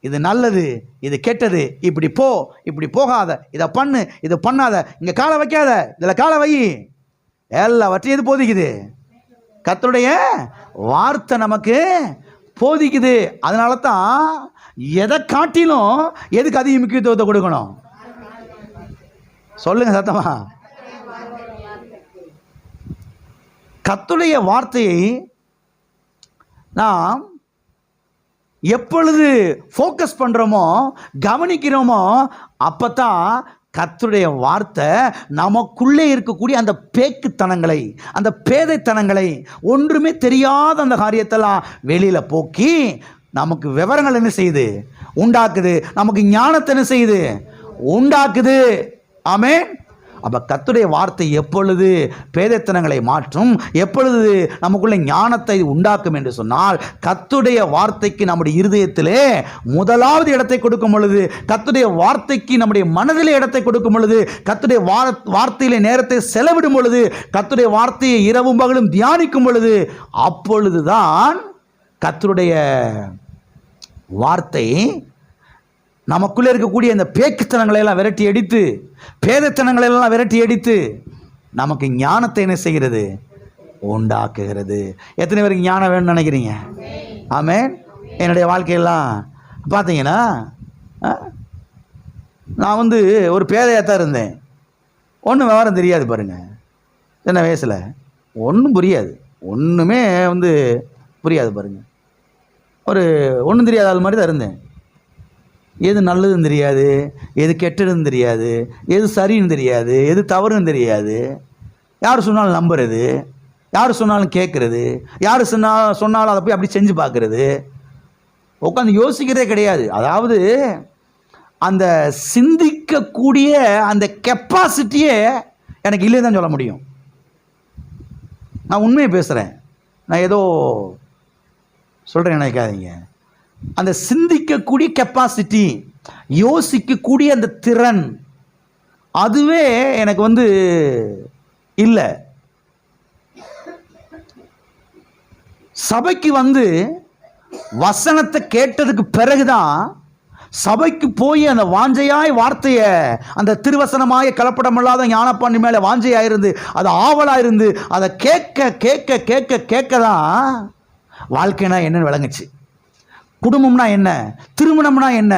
Speaker 2: இது நல்லது, இது கெட்டது, இப்படி போ, இப்படி போகாத, இதை பண்ணு, இதை பண்ணாத, இங்க காலை வைக்காத, இதுல காலை வை, எல்லாவற்றையும் இது போதிக்குது. கர்த்தருடைய வார்த்தை நமக்கு போதிக்குது. அதனால தான் எதை காட்டிலும் எதுக்கு அதிக முக்கியத்துவத்தை கொடுக்கணும்? சொல்லுங்க சத்தமா. கர்த்தருடைய வார்த்தையை நாம் எப்பொழுது ஃபோக்கஸ் பண்றோமோ, கவனிக்கிறோமோ, அப்பதான் கர்த்தருடைய வார்த்தை நமக்குள்ளே இருக்கக்கூடிய அந்த பேக்குத்தனங்களை, அந்த பேதைத்தனங்களை, ஒன்றுமே தெரியாத அந்த காரியத்தெல்லாம் வெளியில போக்கி நமக்கு விவரங்கள் என்ன செய்யுது? உண்டாக்குது. நமக்கு ஞானத்தை என்ன செய்யுது? உண்டாக்குது. ஆமென். அப்போ கர்த்தருடைய வார்த்தை எப்பொழுது பேதைத்தனங்களை மாற்றும், எப்பொழுது நமக்குள்ள ஞானத்தை உண்டாக்கும் என்று சொன்னால், கர்த்தருடைய வார்த்தைக்கு நம்முடைய இருதயத்திலே முதலாவது இடத்தை கொடுக்கும் பொழுது, கர்த்தருடைய வார்த்தைக்கு நம்முடைய மனதிலே இடத்தை கொடுக்கும் பொழுது, கர்த்தருடைய வார்த்தையிலே நேரத்தை செலவிடும் பொழுது, கர்த்தருடைய வார்த்தையை இரவும் பகலும் தியானிக்கும் பொழுது, அப்பொழுதுதான் கர்த்தருடைய வார்த்தை நமக்குள்ளே இருக்கக்கூடிய இந்த பேக்குத்தனங்களை எல்லாம் விரட்டி அடித்து, பேதத்தனங்களை எல்லாம் விரட்டி அடித்து நமக்கு ஞானத்தை என்ன செய்கிறது? உண்டாக்குகிறது. எத்தனை பேருக்கு ஞானம் வேணும்னு நினைக்கிறீங்க? ஆமென். என்னுடைய வாழ்க்கையெல்லாம் பார்த்தீங்கன்னா, நான் ஒரு பேதையாக தான் இருந்தேன். ஒன்றும் விவரம் தெரியாது பாருங்க. சின்ன வயசில் ஒன்றும் புரியாது, ஒன்றுமே புரியாது பாருங்க. ஒன்றும் தெரியாத ஆள் மாதிரி தான் இருந்தேன். எது நல்லதுன்னு தெரியாது, எது கெட்டதுன்னு தெரியாது, எது சரின்னு தெரியாது, எது தவறுன்னு தெரியாது. யார் சொன்னாலும் நம்புறது, யார் சொன்னாலும் கேட்குறது, யார் சொன்னாலும் அதை போய் அப்படி செஞ்சு பார்க்குறது, உட்காந்து யோசிக்கிறதே கிடையாது. அதாவது அந்த சிந்திக்கக்கூடிய அந்த கெப்பாசிட்டியே எனக்கு இல்லைன்னு தான் சொல்ல முடியும். நான் உண்மையை பேசுகிறேன், நான் ஏதோ சொல்கிறேன் நினைக்காதீங்க. அந்த சிந்திக்கக்கூடிய கெப்பாசிட்டி, யோசிக்கக்கூடிய அந்த திறன், அதுவே எனக்கு இல்லை. சபைக்கு வசனத்தை கேட்டதுக்கு பிறகுதான் சபைக்கு போய் அந்த வாஞ்சையாய் வார்த்தையை, அந்த திருவசனமாய கலப்படமில்லாத ஞானப்பாண்டி மேலே வாஞ்சையாயிருந்து, அது ஆவலாயிருந்து அதை கேட்க கேட்க கேட்க கேட்க தான் வாழ்க்கைனா என்னன்னு விளங்குச்சு. குடும்பம்னா என்ன, திருமணம்னா என்ன,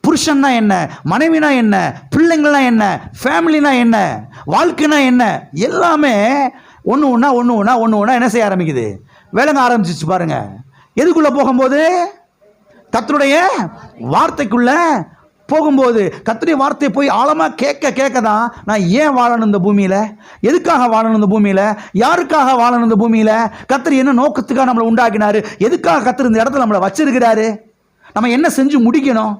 Speaker 2: புருஷன்னா என்ன, மனைவினா என்ன, பிள்ளைங்கள்னா என்ன, ஃபேமிலினா என்ன, வாழ்க்கைனா என்ன, எல்லாமே ஒன்று ஒன்றா என்ன செய்ய ஆரம்பிக்குது? விளங்க ஆரம்பிச்சிச்சு பாருங்க. எதுக்குள்ளே போகும்போது? கர்த்தருடைய வார்த்தைக்குள்ள போகும்போது. கர்த்தருடைய வார்த்தையை போய் ஆழமாக கேட்க கேட்க தான் நான் ஏன் வாழணும் இந்த பூமியில், எதுக்காக வாழணும் இந்த பூமியில், யாருக்காக வாழணும் இந்த பூமியில், கர்த்தர் என்ன நோக்கத்துக்காக நம்மளை உண்டாக்கினாரு, எதுக்காக கர்த்தர் இந்த இடத்துல நம்மளை வச்சிருக்கிறாரு, நம்ம என்ன செஞ்சு முடிக்கணும்,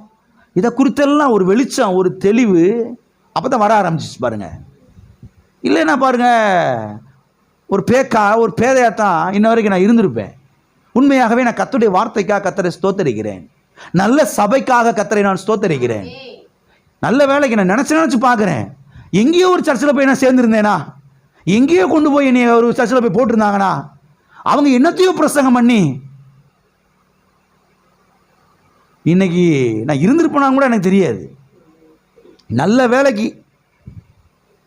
Speaker 2: இதை குறித்தெல்லாம் ஒரு வெளிச்சம், ஒரு தெளிவு அப்போ தான் வர ஆரம்பிச்சிச்சு பாருங்க. இல்லைன்னா பாருங்க, ஒரு பேதையாத்தான் இன்ன வரைக்கும் நான் இருந்திருப்பேன். உண்மையாகவே நான் கர்த்தருடைய வார்த்தைக்காக கர்த்தரை ஸ்தோத்தரிக்கிறேன். நல்ல சபைக்காக கர்த்தரை நான் ஸ்தோத்தரிக்கிறேன். நல்ல வேலைக்கு நான் நினச்சி பார்க்குறேன். எங்கேயோ ஒரு சர்ச்சில் போய் நான் சேர்ந்துருந்தேனா, எங்கேயோ கொண்டு போய் என்னை ஒரு சர்ச்சில் போய் போட்டிருந்தாங்கண்ணா, அவங்க என்னத்தையோ பிரசங்கம் பண்ணி இன்னைக்கு நான் இருந்திருப்பேனான்னு கூட எனக்கு தெரியாது. நல்ல வேலைக்கு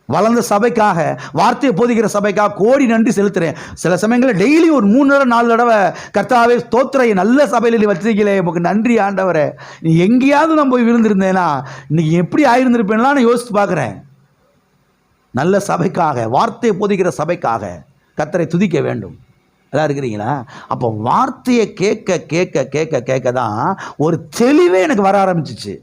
Speaker 2: வளர்ந்த சபைக்காக, வார்த்தையை போதிக்கிற சபைக்காக கோடி நன்றி செலுத்துகிறேன். சில சமயங்களில் டெய்லி ஒரு 3 தடவை 4 தடவை கர்த்தாவே ஸ்தோத்திர, நல்ல சபையில் வச்சிருக்கீங்களே, உங்களுக்கு நன்றி ஆண்டவரே. நீ எங்கேயாவது நான் போய் விழுந்திருந்தேனா இன்னைக்கு எப்படி ஆயிருந்திருப்பேன்னா நான் யோசித்து பார்க்குறேன். நல்ல சபைக்காக, வார்த்தையை போதிக்கிற சபைக்காக கர்த்தரை துதிக்க வேண்டும். அதான் இருக்கிறீங்களா? அப்போ வார்த்தையை கேட்க கேட்க கேட்க கேட்க தான் ஒரு தெளிவே எனக்கு வர ஆரம்பிச்சிச்சு,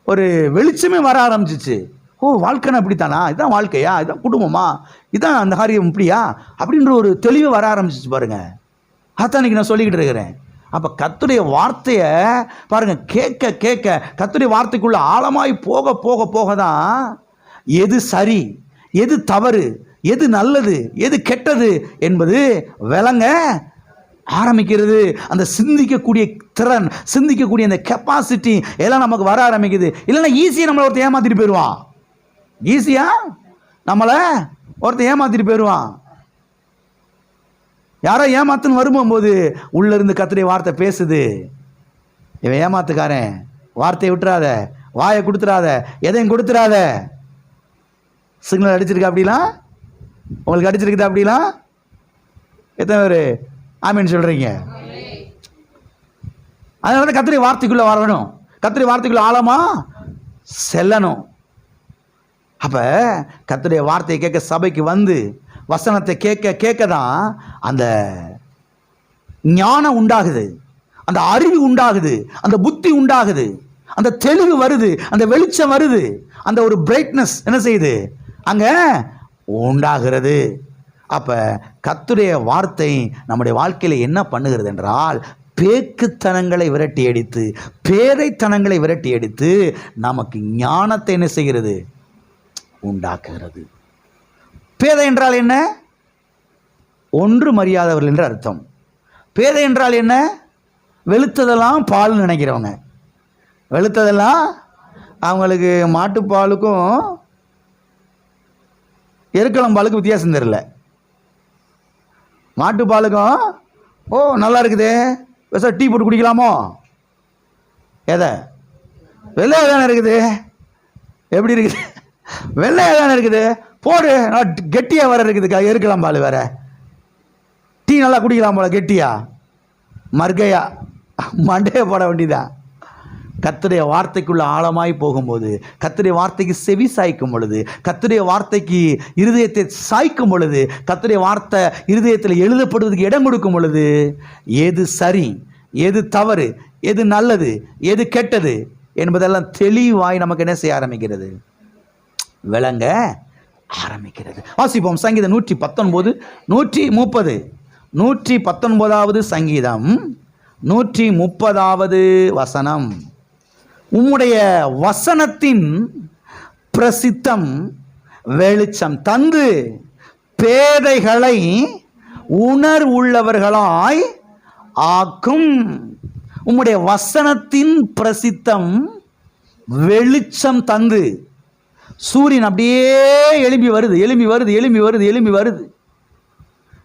Speaker 2: ஒரு வெளிச்சமே வர ஆரம்பிச்சிச்சு. ஓ, வாழ்க்கைனா இப்படித்தானா, இதுதான் வாழ்க்கையா, இதுதான் குடும்பமா, இதுதான் அந்த காரியம் இப்படியா அப்படின்ற ஒரு தெளிவு வர ஆரம்பிச்சிச்சு பாருங்க. அதான் இன்னைக்கு நான் சொல்லிக்கிட்டு இருக்கிறேன். அப்போ கர்த்தருடைய வார்த்தையை பாருங்க, கேட்க கேட்க கர்த்தருடைய வார்த்தைக்குள்ள ஆழமாய் போக போக போக தான் எது சரி, எது தவறு, எது நல்லது, எது கெட்டது என்பது விளங்க ஆரம்பிக்கிறது. அந்த சிந்திக்கக்கூடிய திறன், சிந்திக்கக்கூடிய அந்த கெப்பாசிட்டி எல்லாம் நமக்கு வர ஆரம்பிக்குது. இல்லைன்னா ஈஸியாக நம்மளை ஒருத்தர் ஏமாத்திட்டு போயிடுவான். ஈஸியாக நம்மளை ஒருத்தர் ஏமாத்திட்டு போயிடுவான். யாரோ ஏமாத்துன்னு வரும்போது உள்ள இருந்து கர்த்தருடைய வார்த்தை பேசுது, இவன் ஏமாத்துக்காரன், வார்த்தையை விட்டுறாத, வாயை கொடுத்துடாத, எதையும் கொடுத்துடாத. சிக்னல் அடிச்சிருக்கா அப்படிலாம்? உங்களுக்கு அடிச்சிருக்குதா அப்படிலாம்? எத்தனை பேர் ஆமீன் சொல்றீங்க? அதனால தான் கர்த்தருடைய வார்த்தைக்குள்ள வரணும், கர்த்தருடைய வார்த்தைக்குள்ள ஆழமா செல்லணும். அப்ப கர்த்தருடைய வார்த்தையை கேட்க சபைக்கு வந்து வசனத்தை கேட்க கேட்க தான் அந்த ஞானம் உண்டாகுது, அந்த அறிவு உண்டாகுது, அந்த புத்தி உண்டாகுது, அந்த தெளிவு வருது, அந்த வெளிச்சம் வருது, அந்த ஒரு பிரைட்னஸ் என்ன செய்யுது அங்க உண்டாகிறது. அப்ப கர்த்தருடைய வார்த்தை நம்முடைய வாழ்க்கையில என்ன பண்ணுகிறது என்றால், பேக்குத்தனங்களை விரட்டி அடித்து, பேதைத்தனங்களை விரட்டி அடித்து நமக்கு ஞானத்தை என்ன செய்கிறது உண்டாக்குகிறது. பேதை என்றால் என்ன? ஒன்றும் அறியாதவர்கள் என்று அர்த்தம். பேதை என்றால் என்ன? வெளுத்ததெல்லாம் பால் நினைக்கிறவங்க. வெளுத்ததெல்லாம் அவங்களுக்கு மாட்டுப்பாலுக்கும் எருக்களம்பாலுக்கும் வித்தியாசம் தெரியல. மாட்டுப்பாலுக்கும் ஓ நல்லா இருக்குதே, சார் டீ போட்டு குடிக்கலாமோ? எதை? வெள்ளையாக தானே இருக்குது. எப்படி இருக்குது? வெள்ளையாக தானே இருக்குது. போடு, கெட்டியாக வேற இருக்குது, எருக்கலாம் பால் வேற. டீ நல்லா குடிக்கலாம் போல, கெட்டியா மர்கையா மண்டையை போட வேண்டியதான். கர்த்தருடைய வார்த்தைக்குள்ள ஆழமாய் போகும்போது, கர்த்தருடைய வார்த்தைக்கு செவி சாய்க்கும் பொழுது, கர்த்தருடைய வார்த்தைக்கு இருதயத்தை சாய்க்கும் பொழுது, கர்த்தருடைய வார்த்தை இருதயத்தில் எழுதப்படுவதற்கு இடம் கொடுக்கும் பொழுது, எது சரி, எது தவறு, எது நல்லது, எது கெட்டது என்பதெல்லாம் தெளிவாய் நமக்கு என்ன செய்ய ஆரம்பிக்கிறது? விளங்க ஆரம்பிக்கிறது. வாசிப்போம். சங்கீதம் 119 130. 119வது சங்கீதம் 130வது வசனம். உம்முடைய வசனத்தின் பிரசித்தம் வெளிச்சம் தந்து பேதைகளை உணர்வுள்ளவர்களாய் ஆக்கும். உம்முடைய வசனத்தின் பிரசித்தம் வெளிச்சம் தந்து. சூரியன் அப்படியே எழும்பி வருது, எழும்பி வருது, எழும்பி வருது, எழும்பி வருது.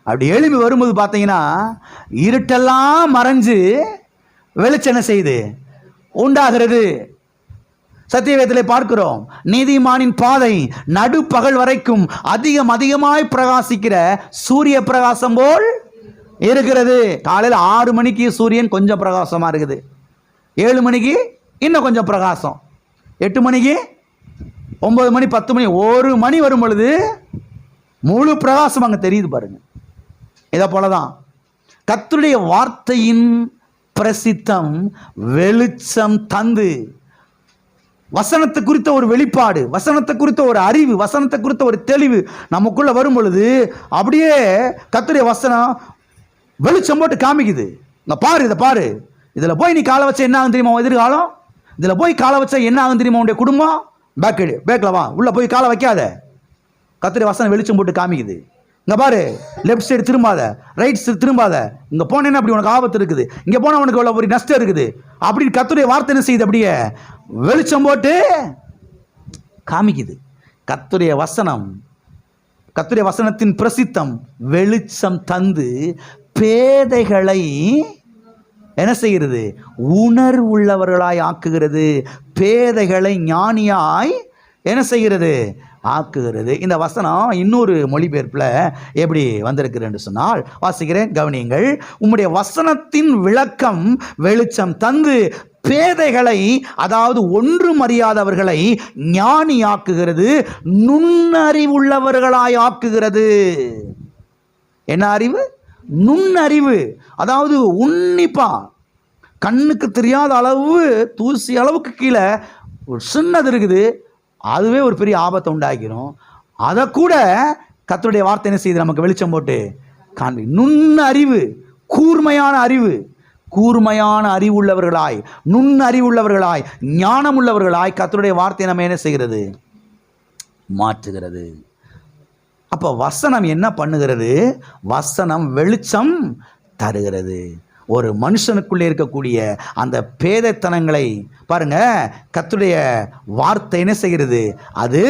Speaker 2: அப்படி எழும்பி வரும்போது பார்த்தீங்கன்னா இருட்டெல்லாம் மறைஞ்சு வெளிச்சம் என்ன செய்யுது? உண்டாகிறது. சத்தியவேதத்திலே பார்க்கிறோம், நீதிமானின் பாதை நடுப்பகல் வரைக்கும் அதிகமாய் பிரகாசிக்கிற சூரிய பிரகாசம் போல் இருக்கிறது. காலையில் 6 மணிக்கு சூரியன் கொஞ்சம் பிரகாசமாக இருக்குது, 7 மணிக்கு இன்னும் கொஞ்சம் பிரகாசம், 8 மணிக்கு, 9 மணி, 10 மணி, 1 மணி வரும் பொழுது முழு பிரகாசம் அங்கே தெரியுது பாருங்க. இதை போலதான் கர்த்தருடைய வார்த்தையின் பிரசித்தம் வெளிச்சம் தந்து, வசனத்தை குறித்த ஒரு வெளிப்பாடு, வசனத்தை குறித்த ஒரு அறிவு, வசனத்தை குறித்த ஒரு தெளிவு நமக்குள்ள வரும் பொழுது அப்படியே கர்த்தருடைய வசனம் வெளிச்சம் போட்டு காமிக்குது. இங்க பாரு, இதை பாரு, இதுல போய் நீ காலை வச்சா என்ன ஆகும் தெரியுமா? எதிர்காலம் இதுல போய் காலை வச்சா என்ன ஆகும் தெரியுமா? உன்னுடைய குடும்பம் பேக்கில் வா, உள்ள போய் காலை வைக்காத. கர்த்தருடைய வசனம் வெளிச்சம் போட்டு காமிக்குது. இங்க பாரு, லெஃப்ட் சைடு திரும்பாத, ரைட் சைடு திரும்பாத, இங்க போனேன்னா அப்படி உனக்கு ஆபத்து இருக்குது, இங்க போனா உனக்கு எவ்வளவு ஒரு நஷ்டம் இருக்குது அப்படின்னு கர்த்தருடைய வார்த்தை என்ன செய்யுது? அப்படியே வெளிச்சம் போட்டு காமிக்குது. கர்த்தருடைய வசனம், கர்த்தருடைய வசனத்தின் பிரசித்தம் வெளிச்சம் தந்து பேதைகளை என்ன செய்கிறது? உணர்வுள்ளவர்களாய் ஆக்குகிறது. பேதைகளை ஞானியாய் என்ன செய்கிறது? ஆக்குகிறது. இந்த வசனம் இன்னொரு மொழிபெயர்ப்பில் எப்படி வந்திருக்கிறது என்று சொன்னால், வாசிக்கிறேன், கவனியுங்கள். உம்முடைய வசனத்தின் விளக்கம் வெளிச்சம் தந்து பேதைகளை, அதாவது ஒன்றும் அறியாதவர்களை ஞானியாக்குகிறது, நுண்ணறிவுள்ளவர்களாய் ஆக்குகிறது. என்ன அறிவு? நுண்ணறிவு. அதாவது உன்னிப்பா, கண்ணுக்கு தெரியாத அளவு, தூசி அளவுக்கு கீழே ஒரு சின்னது இருக்குது, அதுவே ஒரு பெரிய ஆபத்தை உண்டாக்கிடும். அதை கூட கர்த்தருடைய வார்த்தை என்ன செய்யுது? நமக்கு வெளிச்சம் போட்டு காண்பி. நுண்ணறிவு, கூர்மையான அறிவு, கூர்மையான அறிவுள்ளவர்களாய், நுண்ணறிவுள்ளவர்களாய், ஞானம் உள்ளவர்களாய் கர்த்தருடைய வார்த்தை நம்ம என்ன செய்கிறது? மாற்றுகிறது. அப்போ வசனம் என்ன பண்ணுகிறது? வசனம் வெளிச்சம் தருகிறது. ஒரு மனுஷனுக்குள்ளே இருக்கக்கூடிய அந்த பேதைத்தனங்களை பாருங்க, கர்த்தருடைய வார்த்தை என்ன செய்கிறது? அது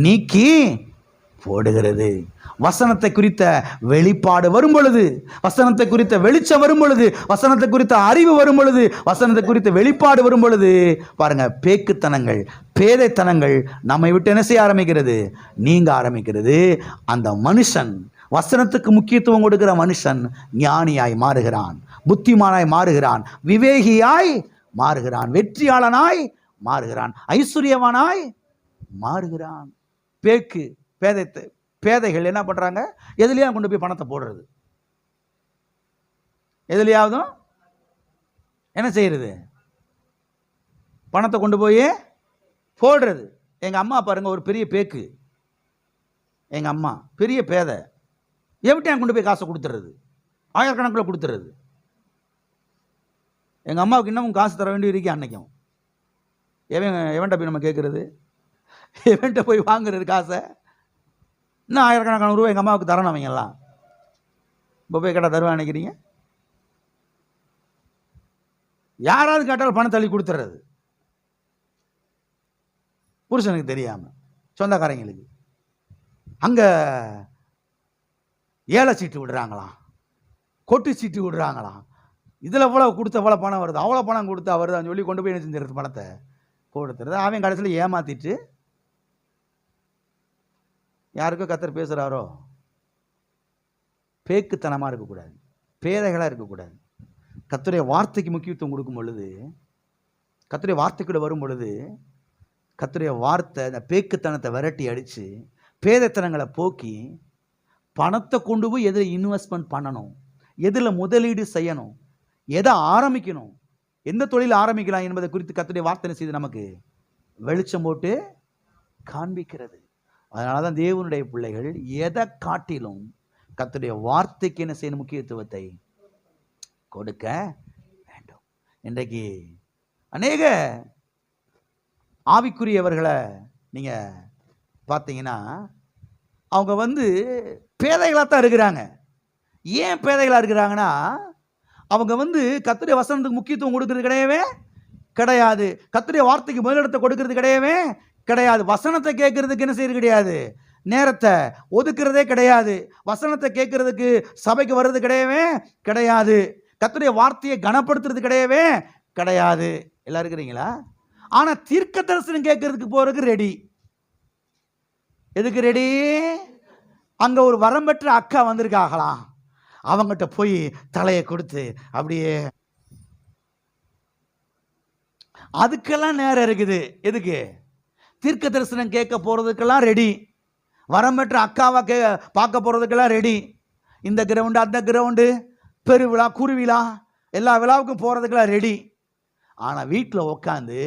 Speaker 2: நீக்கி போடுகிறது. வசனத்தை குறித்த வெளிப்பாடு வரும் பொழுது, வசனத்தை குறித்த வெளிச்சம் வரும் பொழுது, வசனத்தை குறித்த அறிவு வரும் பொழுது, வசனத்தை குறித்த வெளிப்பாடு வரும் பொழுது பாருங்க, பேக்குத்தனங்கள், பேதைத்தனங்கள் நம்மை விட்டு என்ன செய்ய ஆரம்பிக்கிறது? நீங்க ஆரம்பிக்கிறது. அந்த மனுஷன், வசனத்துக்கு முக்கியத்துவம் கொடுக்கிற மனுஷன் ஞானியாய் மாறுகிறான், புத்திமானாய் மாறுகிறான், விவேகியாய் மாறுகிறான், வெற்றியாளனாய் மாறுகிறான், ஐஸ்வர்யவானாய் மாறுகிறான். பேதைகள் என்ன பண்றாங்க? எதுலையா கொண்டு போய் பணத்தை போடுறது, எதுலையாவதும் என்ன செய்யறது? பணத்தை கொண்டு போய் போடுறது. எங்க அம்மா பாருங்க, ஒரு பெரிய பேக்கு, எங்க அம்மா பெரிய பேதை, எவன்கிட்ட கொண்டு போய் காசை கொடுத்துறது, ஆயிரக்கணக்கில் கொடுத்துறது. எங்கள் அம்மாவுக்கு இன்னமும் காசு தர வேண்டி இருக்கே. அன்னைக்கும் எவன்கிட்ட போய் நம்ம கேட்குறது? இவன்ட்ட போய் வாங்குறது காசை. இன்னும் ஆயிரக்கணக்கான ரூபாய் எங்கள் அம்மாவுக்கு தரணும் அவங்கெல்லாம். இப்போ போய் கேட்டால் தருவான் நினைக்கிறீங்க? யாராவது கேட்டாலும் பணம் தள்ளி கொடுத்துறது, புருஷனுக்கு தெரியாமல் சொந்தக்காரங்களுக்கு. அங்கே ஏழை சீட்டு விடுறாங்களாம், கொட்டு சீட்டு விடுறாங்களாம். இதில் எவ்வளோ கொடுத்த எவ்வளோ பணம் வருது, அவ்வளோ பணம் கொடுத்தா வருதான்னு சொல்லி கொண்டு போய் என்ன செஞ்சிருது, பணத்தை கொடுத்துருது. அவன் கடைசியில் ஏமாற்றிட்டு யாருக்கோ கத்தர் பேசுகிறாரோ. பேக்குத்தனமாக இருக்கக்கூடாது, பேதைகளாக இருக்கக்கூடாது. கர்த்தருடைய வார்த்தைக்கு முக்கியத்துவம் கொடுக்கும் பொழுது, கர்த்தருடைய வார்த்தைக்குள்ள வரும் பொழுது, கர்த்தருடைய வார்த்தை இந்த பேக்குத்தனத்தை விரட்டி அடித்து பேதைத்தனங்களை போக்கி பணத்தை கொண்டு போய் எதில் இன்வெஸ்ட்மெண்ட் பண்ணணும், எதில் முதலீடு செய்யணும், எதை ஆரம்பிக்கணும், எந்த தொழில் ஆரம்பிக்கலாம் என்பதை குறித்து கர்த்தருடைய வார்த்தை செய்து நமக்கு வெளிச்சம் போட்டு காண்பிக்கிறது. அதனால தான் தேவனுடைய பிள்ளைகள் எதை காட்டிலும் கர்த்தருடைய வார்த்தைக்கு என்ன செய்யணும், முக்கியத்துவத்தை கொடுக்க வேண்டும். இன்றைக்கு அநேக ஆவிக்குரியவர்களை நீங்கள் பார்த்தீங்கன்னா அவங்க பேதைகளாக தான் இருக்கிறாங்க. ஏன் பேதைகளாக இருக்கிறாங்கன்னா, அவங்க கர்த்தருடைய வசனத்துக்கு முக்கியத்துவம் கொடுக்கறது கிடையாது, கர்த்தருடைய வார்த்தைக்கு முதலிடத்தை கொடுக்கறது கிடையாது, வசனத்தை கேட்கறதுக்கு என்ன செய்யறது கிடையாது, நேரத்தை ஒதுக்குறதே கிடையாது, வசனத்தை கேட்கறதுக்கு சபைக்கு வர்றது கிடையாது, கர்த்தருடைய வார்த்தையை கனப்படுத்துறது கிடையாது. எல்லாம் இருக்கிறீங்களா? ஆனால் தீர்க்க தரிசனம் கேட்கறதுக்கு போறதுக்கு ரெடி. எதுக்கு ரெடி? அங்கே ஒரு வரம் பெற்ற அக்கா வந்திருக்காங்களாம், அவங்ககிட்ட போய் தலையை கொடுத்து அப்படியே, அதுக்கெல்லாம் நேரம் இருக்குது. எதுக்கு? தீர்க்க தரிசனம் கேட்க போகிறதுக்கெல்லாம் ரெடி. வரம் பெற்ற அக்காவை பார்க்க போகிறதுக்கெல்லாம் ரெடி. இந்த கிரவுண்டு அந்த கிரவுண்டு, பெருவிழா குருவிழா எல்லா விழாவுக்கும் போகிறதுக்கெல்லாம் ரெடி. ஆனால் வீட்டில் உட்காந்து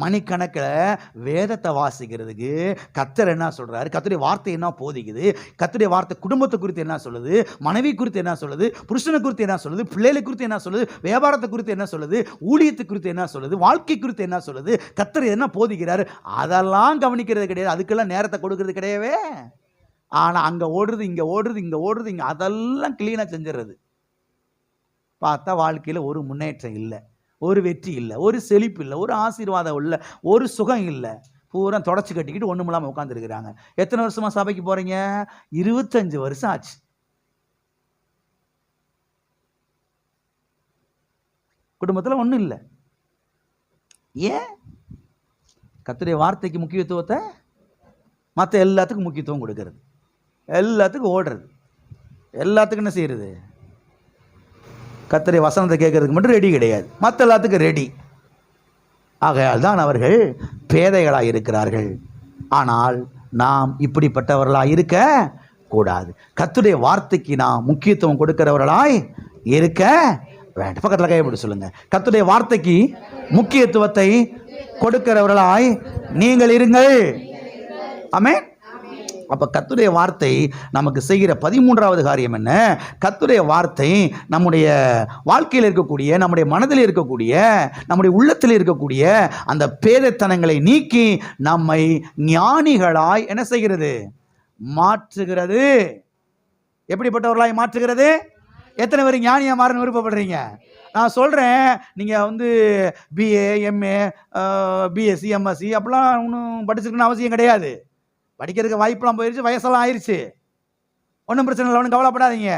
Speaker 2: மணிக்கணக்கில் வேதத்தை வாசிக்கிறதுக்கு கர்த்தர் என்ன சொல்கிறாரு, கர்த்தருடைய வார்த்தை என்ன போதிக்குது, கர்த்தருடைய வார்த்தை குடும்பத்தை குறித்து என்ன சொல்லுது, மனைவி குறித்து என்ன சொல்லுது, புருஷனை குறித்து என்ன சொல்லுது, பிள்ளைகளை குறித்து என்ன சொல்லுது, வியாபாரத்தை குறித்து என்ன சொல்லுது, ஊழியத்தை குறித்து என்ன சொல்லுது, வாழ்க்கை குறித்து என்ன சொல்லுது, கர்த்தர் என்ன போதிக்கிறாரு, அதெல்லாம் கவனிக்கிறது கிடையாது. அதுக்கெல்லாம் நேரத்தை கொடுக்கறது கிடையவே. ஆனால் அங்கே ஓடுறது இங்கே ஓடுறது இங்கே அதெல்லாம் கிளீனாக செஞ்சிடுறது. பார்த்தா வாழ்க்கையில் ஒரு முன்னேற்றம் இல்லை, ஒரு வெற்றி இல்லை, ஒரு செழிப்பு இல்லை, ஒரு ஆசீர்வாதம் இல்லை, ஒரு சுகம் இல்லை. பூரா தொடச்சி கட்டிக்கிட்டு ஒன்றும் இல்லாமல் உட்காந்துருக்குறாங்க. எத்தனை வருஷமாக சபைக்கு போகிறீங்க? 25 வருஷம் ஆச்சு. குடும்பத்தில் ஒன்றும் இல்லை. ஏன்? கர்த்தருடைய வார்த்தைக்கு முக்கியத்துவத்தை மற்ற எல்லாத்துக்கும் முக்கியத்துவம் கொடுக்கறது, எல்லாத்துக்கும் ஓடுறது, எல்லாத்துக்கும் என்ன செய்யறது, கர்த்தருடைய வசனத்தை கேட்கறதுக்கு மட்டும் ரெடி கிடையாது, மற்ற எல்லாத்துக்கும் ரெடி. ஆகையால் தான் அவர்கள் பேதைகளாக இருக்கிறார்கள். ஆனால் நாம் இப்படிப்பட்டவர்களாக இருக்க கூடாது. கர்த்தருடைய வார்த்தைக்கு நாம் முக்கியத்துவம் கொடுக்கிறவர்களாய் இருக்க வேண்டும். பக்கத்தில் கைப்பிடி சொல்லுங்க, கர்த்தருடைய வார்த்தைக்கு முக்கியத்துவத்தை கொடுக்கிறவர்களாய் நீங்கள் இருங்கள். ஆமென். அப்போ கர்த்தருடைய வார்த்தை நமக்கு செய்கிற 13வது காரியம் என்ன? கர்த்தருடைய வார்த்தை நம்முடைய வாழ்க்கையில் இருக்கக்கூடிய, நம்முடைய மனதில் இருக்கக்கூடிய, நம்முடைய உள்ளத்தில் இருக்கக்கூடிய அந்த பேதைத்தனங்களை நீக்கி நம்மை ஞானிகளாய் என்ன செய்கிறது? மாற்றுகிறது. எப்படிப்பட்டவர்களாய் மாற்றுகிறது? எத்தனை பேர் ஞானியாக மாறன்னு விருப்பப்படுறீங்க? நான் சொல்கிறேன், நீங்கள் பிஏ எம்ஏ பிஎஸ்சி எம்எஸ்சி அப்படிலாம் ஒன்றும் படிச்சிருக்கணும்னு அவசியம் கிடையாது. படிக்கிறதுக்கு வாய்ப்பெல்லாம் போயிடுச்சு, வயசெல்லாம் ஆயிடுச்சு, ஒன்றும் பிரச்சனை இல்லை, ஒன்றும் கவலைப்படாதீங்க.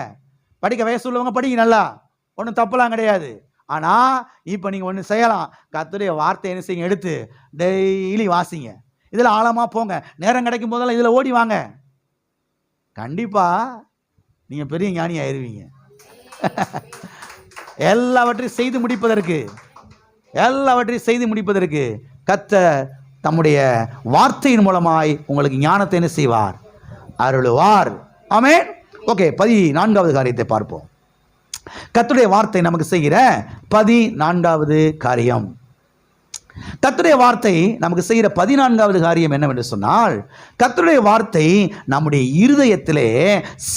Speaker 2: படிக்க வயசு உள்ளவங்க படிங்க, நல்லா, ஒன்றும் தப்பெல்லாம் கிடையாது. ஆனால் இப்போ நீங்கள் ஒன்று செய்யலாம், கர்த்தருடைய வார்த்தை என்ன செய்யுங்க, எடுத்து டெய்லி வாசிங்க. இதில் ஆழமாக போங்க, நேரம் கிடைக்கும் போதெல்லாம் இதில் ஓடி வாங்க. கண்டிப்பாக நீங்கள் பெரிய ஞானி ஆயிடுவீங்க. எல்லாவற்றையும் செய்து முடிப்பதற்கு கர்த்தர் தம்முடைய வார்த்தையின் மூலமாய் உங்களுக்கு ஞானத்தை என்ன செய்வார்? அருளுவார். ஆமென். ஓகே, 14வது காரியத்தை பார்ப்போம். கர்த்தருடைய வார்த்தை நமக்கு செய்கிற 14வது காரியம். கர்த்தருடைய வார்த்தை நமக்கு செய்கிற 14வது காரியம் என்னவென்று சொன்னால், கர்த்தருடைய வார்த்தை நம்முடைய இருதயத்திலே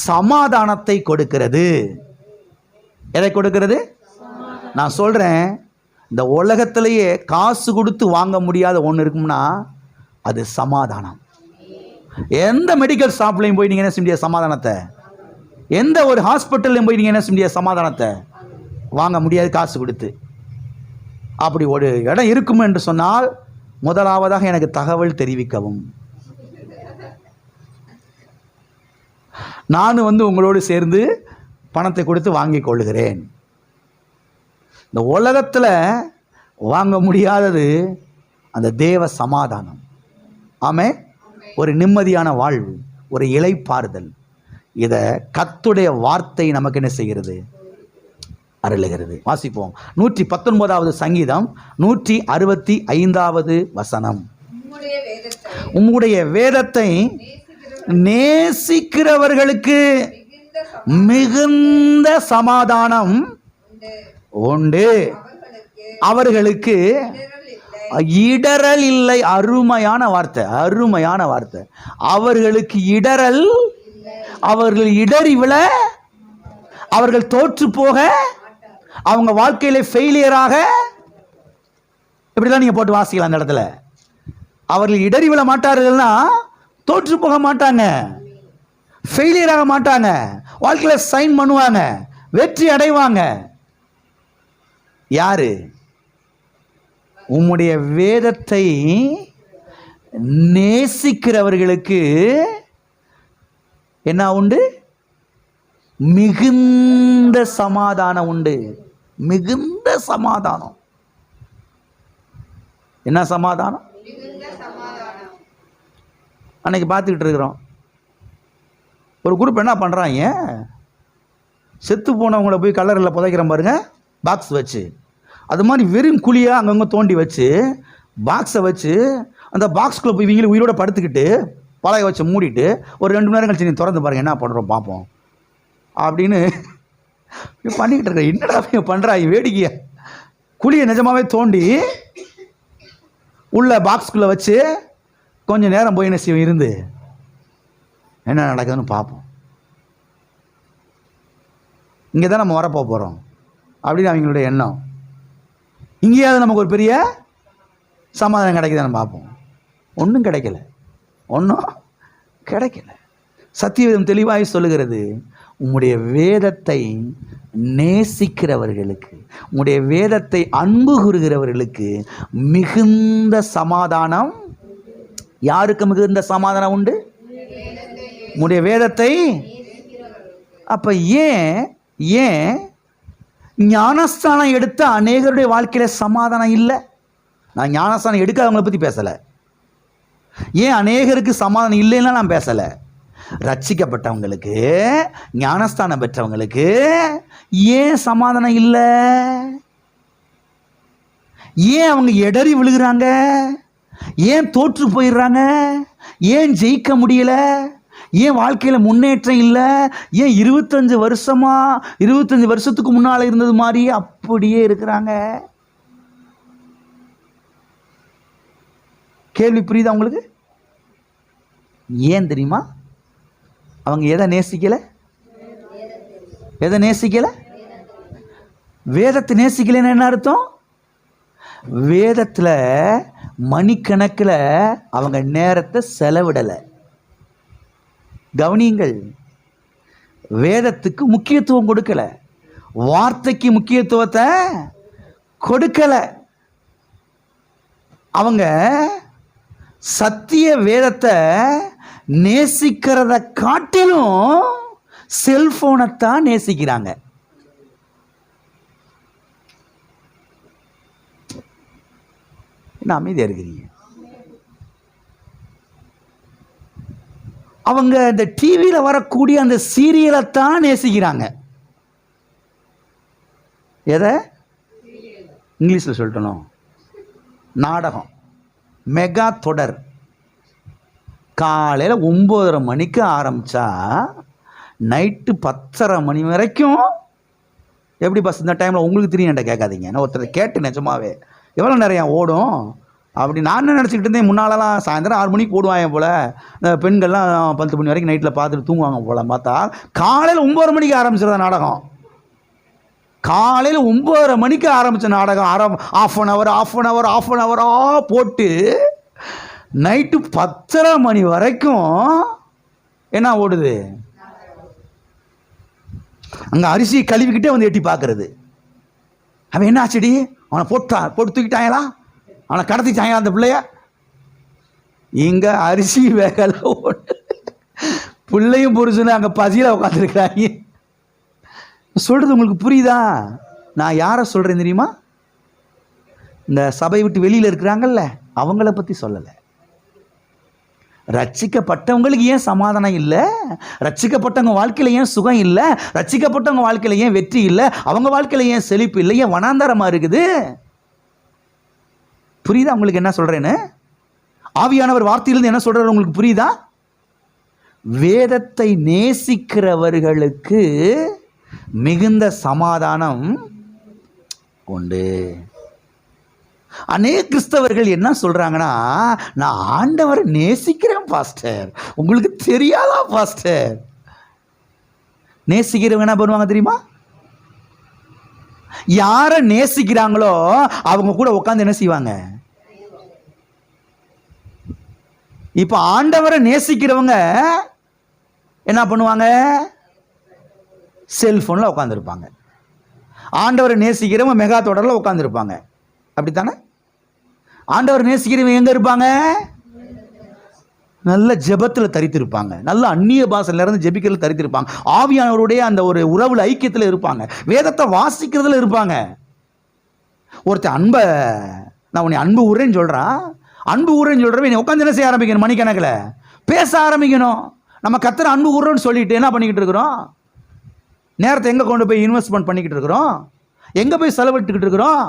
Speaker 2: சமாதானத்தை கொடுக்கிறது. எதை கொடுக்கிறது? நான் சொல்கிறேன், இந்த உலகத்திலேயே காசு கொடுத்து வாங்க முடியாத ஒன்று இருக்கும்னா அது சமாதானம். எந்த மெடிக்கல் ஷாப்லையும் போய் நீங்கள் என்ன செய்ய முடியாது சமாதானத்தை, எந்த ஒரு ஹாஸ்பிட்டல்லையும் போய் நீங்கள் என்ன செய்ய முடியாது சமாதானத்தை வாங்க முடியாது காசு கொடுத்து. அப்படி ஒரு இடம் இருக்கும் என்று சொன்னால் முதலாவதாக எனக்கு தகவல் தெரிவிக்கவும். நானும் உங்களோடு சேர்ந்து பணத்தை கொடுத்து வாங்கிக் கொள்ளுகிறேன். இந்த உலகத்தில் வாங்க முடியாதது அந்த தேவ சமாதானம். ஆமென். ஒரு நிம்மதியான வாழ்வு, ஒரு இளைப்பாறுதல். இதை கர்த்தருடைய வார்த்தை நமக்கு என்ன செய்கிறது, அருளுகிறது. வாசிப்போம். 119வது சங்கீதம் 165வது வசனம். உம்முடைய வேதத்தை நேசிக்கிறவர்களுக்கு மிகுந்த சமாதானம் உண்டு, அவர்களுக்கு இடரல் இல்லை. அருமையான வார்த்தை, அருமையான வார்த்தை. அவர்களுக்கு இடரல், அவர்கள் இடறி விழ, அவர்கள் தோற்று போக, அவங்க வாழ்க்கையில ஃபெயிலியராக, இப்படிலாம் நீங்க போட்டு வாசிக்கலாம் அந்த இடத்துல. அவர்கள் இடறி விழ மாட்டார்கள்னா தோற்று போக மாட்டாங்க, ஃபெயிலியர் ஆக மாட்டாங்க, வாழ்க்கையில சைன் பண்ணுவாங்க, வெற்றி அடைவாங்க. யாரு? உம்முடைய வேதத்தை நேசிக்கிறவர்களுக்கு என்ன உண்டு? மிகுந்த சமாதானம் உண்டு. மிகுந்த சமாதானம். என்ன சமாதானம்? அன்னைக்கு பார்த்துக்கிட்டு இருக்கிறோம். ஒரு குரூப் என்ன பண்ணுறாங்க, செத்து போனவங்கள போய் கல்லறையில் புதைக்கிற பாருங்க, பாக்ஸ் வச்சு. அது மாதிரி வெறும் குழியாக அங்கங்கே தோண்டி வச்சு பாக்ஸை வச்சு அந்த பாக்ஸ்குள்ளே போய் இவங்களும் உயிரோட படுத்துக்கிட்டு பழைய வச்சு மூடிட்டு ஒரு 2 மணி நேரம் கழிச்சு நீ திறந்து பாருங்கள் என்ன பண்ணுறோம் பார்ப்போம் அப்படின்னு பண்ணிக்கிட்டு இருக்க. என்னடா பண்ணுறாங்க வேடிக்கையை? குழியை நிஜமாகவே தோண்டி உள்ள பாக்ஸ்குள்ளே வச்சு கொஞ்சம் நேரம் போய் என்ன செய்வோம் இருந்து என்ன நடக்குதுன்னு பார்ப்போம். இங்கே தான் நம்ம வரப்போ போகிறோம் அப்படின்னு அவங்களுடைய எண்ணம். இங்கேயாவது நமக்கு ஒரு பெரிய சமாதானம் கிடைக்குதான்னு பார்ப்போம். ஒன்றும் கிடைக்கல, ஒன்றும் கிடைக்கல. சத்தியவேதம் தெளிவாக சொல்லுகிறது, உம்முடைய வேதத்தை நேசிக்கிறவர்களுக்கு, உம்முடைய வேதத்தை அன்பு கூறுகிறவர்களுக்கு மிகுந்த சமாதானம். யாருக்கு மிகுந்த சமாதானம் உண்டு? உம்முடைய வேதத்தை. அப்ப ஏன் ஞானஸ்தானம் எடுத்த அநேகருடைய வாழ்க்கையில சமாதானம் இல்லை? நான் ஞானஸ்தானம் எடுக்காதவங்களை பற்றி பேசலை. ஏன் அநேகருக்கு சமாதானம் இல்லைன்னா நான் பேசலை. ரட்சிக்கப்பட்டவங்களுக்கு, ஞானஸ்தானம் பெற்றவங்களுக்கு ஏன் சமாதானம் இல்லை? ஏன் அவங்க இடறி விழுகிறாங்க? ஏன் தோற்று போயிடுறாங்க? ஏன் ஜெயிக்க முடியல? ஏன் வாழ்க்கையில் முன்னேற்றம் இல்லை? ஏன் 25 வருஷத்துக்கு முன்னால் இருந்தது மாதிரி அப்படியே இருக்கிறாங்க? கேள்வி புரியுதா உங்களுக்கு? ஏன் தெரியுமா? அவங்க எதை நேசிக்கல? எதை நேசிக்கல? வேதத்தை நேசிக்கலன்னு என்ன அர்த்தம்? வேதத்தில் மணிக்கணக்கில் அவங்க நேரத்தை செலவிடலை. கவனியுங்கள், வேதத்துக்கு முக்கியத்துவம் கொடுக்கல, வார்த்தைக்கு முக்கியத்துவத்தை கொடுக்கல. அவங்க சத்திய வேதத்தை நேசிக்கிறத காட்டிலும் செல்போனைத்தான் நேசிக்கிறாங்க. என்ன அமைதியா இருக்கிறீங்க? அவங்க இந்த டிவியில் வரக்கூடிய அந்த சீரியலை தான் நேசிக்கிறாங்க. எதை? இங்கிலீஷில் சொல்லணும், நாடகம், மெகா தொடர். காலையில் 9:30 மணிக்கு ஆரம்பித்தா நைட்டு 10:30 மணி வரைக்கும். எப்படி பஸ் இந்த டைமில் உங்களுக்கு தெரியும் என்கிட்ட கேட்காதீங்க, நான் ஒருத்தர் கேட்டு நிஜமாவே எவ்வளோ நிறையா ஓடும் அப்படி நான் நினச்சிக்கிட்டு இருந்தேன். முன்னாலலாம் சாயந்தரம் 6 மணிக்கு போடுவாங்க போல், இந்த பெண்கள்லாம் 10 மணி வரைக்கும் நைட்டில் பார்த்துட்டு தூங்குவாங்க போல். பார்த்தா காலையில் 9:30 மணிக்கு ஆரம்பிச்சிருந்த நாடகம். காலையில் 9:30 மணிக்கு ஆரம்பித்த நாடகம் ஆஃப் அன் ஹவராக போட்டு நைட்டு 10:30 மணி வரைக்கும் என்ன ஓடுது? அங்க அரிசி கழுவிக்கிட்டே வந்து எட்டி பார்க்கறது. அவன் என்ன ஆச்சுடி, அவனை போட்டு தூக்கிட்டாங்களா, அவனை கடத்திட்டாங்களா அந்த பிள்ளைய? இங்க அரிசி வேகல, பிள்ளையும் புரிச்சுன்னு அங்க பசியில உட்காந்துருக்கிறாங்க. சொல்றது உங்களுக்கு புரியுதா? நான் யாரை சொல்றேன் தெரியுமா? இந்த சபை விட்டு வெளியில இருக்கிறாங்கல்ல, அவங்கள பத்தி சொல்லலை. ரட்சிக்கப்பட்டவங்களுக்கு ஏன் சமாதானம் இல்லை? ரட்சிக்கப்பட்டவங்க வாழ்க்கையில ஏன் சுகம் இல்லை? ரட்சிக்கப்பட்டவங்க வாழ்க்கையில ஏன் வெற்றி இல்லை? அவங்க வாழ்க்கையில ஏன் செழிப்பு இல்லை? ஏன் வனாந்தரமா இருக்குது? புரியுதா உங்களுக்கு என்ன சொல்றேன்னு? ஆவியானவர் வார்த்தையிலிருந்து என்ன சொல்றாரு உங்களுக்கு புரியுதா? வேதத்தை நேசிக்கிறவர்களுக்கு மிகுந்த சமாதானம் உண்டு. அநேக கிறிஸ்தவர்கள் என்ன சொல்றாங்கன்னா, நான் ஆண்டவரை நேசிக்கிறேன் பாஸ்டர். உங்களுக்கு தெரியாதா பாஸ்டர்? நேசிக்கிறவங்க என்ன பண்ணுவாங்க தெரியுமா? யாரை நேசிக்கிறாங்களோ அவங்க கூட உட்கார்ந்து என்ன செய்வாங்க? இப்ப ஆண்டவரை நேசிக்கிறவங்க என்ன பண்ணுவாங்க? செல்போன்ல உட்காந்துருப்பாங்க. ஆண்டவரை நேசிக்கிறவங்க மெகா தொடர்ல உட்காந்துருப்பாங்க. அப்படித்தானே? ஆண்டவர் நேசிக்கிறவங்க எங்க இருப்பாங்க? நல்ல ஜெபத்தில் தரித்திருப்பாங்க. நல்ல அந்நிய பாஷையில இருந்து ஜெபிக்கிறதுல தரித்திருப்பாங்க. ஆவியானவருடைய அந்த ஒரு உறவுல ஐக்கியத்தில் இருப்பாங்க. வேதத்தை வாசிக்கிறதுல இருப்பாங்க. ஒருத்தர் அன்பை, நான் உன்னை அன்பு ஊரேன்னு சொல்றான். அன்பு ஊரேன்னு சொல்றவன் உட்காந்து என்ன செய்ய ஆரம்பிக்கணும்? மணிக்கணக்கில் பேச ஆரம்பிக்கணும். நம்ம கத்திர அன்பு ஊரன்னு சொல்லிட்டு என்ன பண்ணிக்கிட்டு இருக்கிறோம்? நேரத்தை எங்க கொண்டு போய் இன்வெஸ்ட்மெண்ட் பண்ணிக்கிட்டு இருக்கிறோம்? எங்க போய் செலவிட்டுக்கிட்டு இருக்கிறோம்?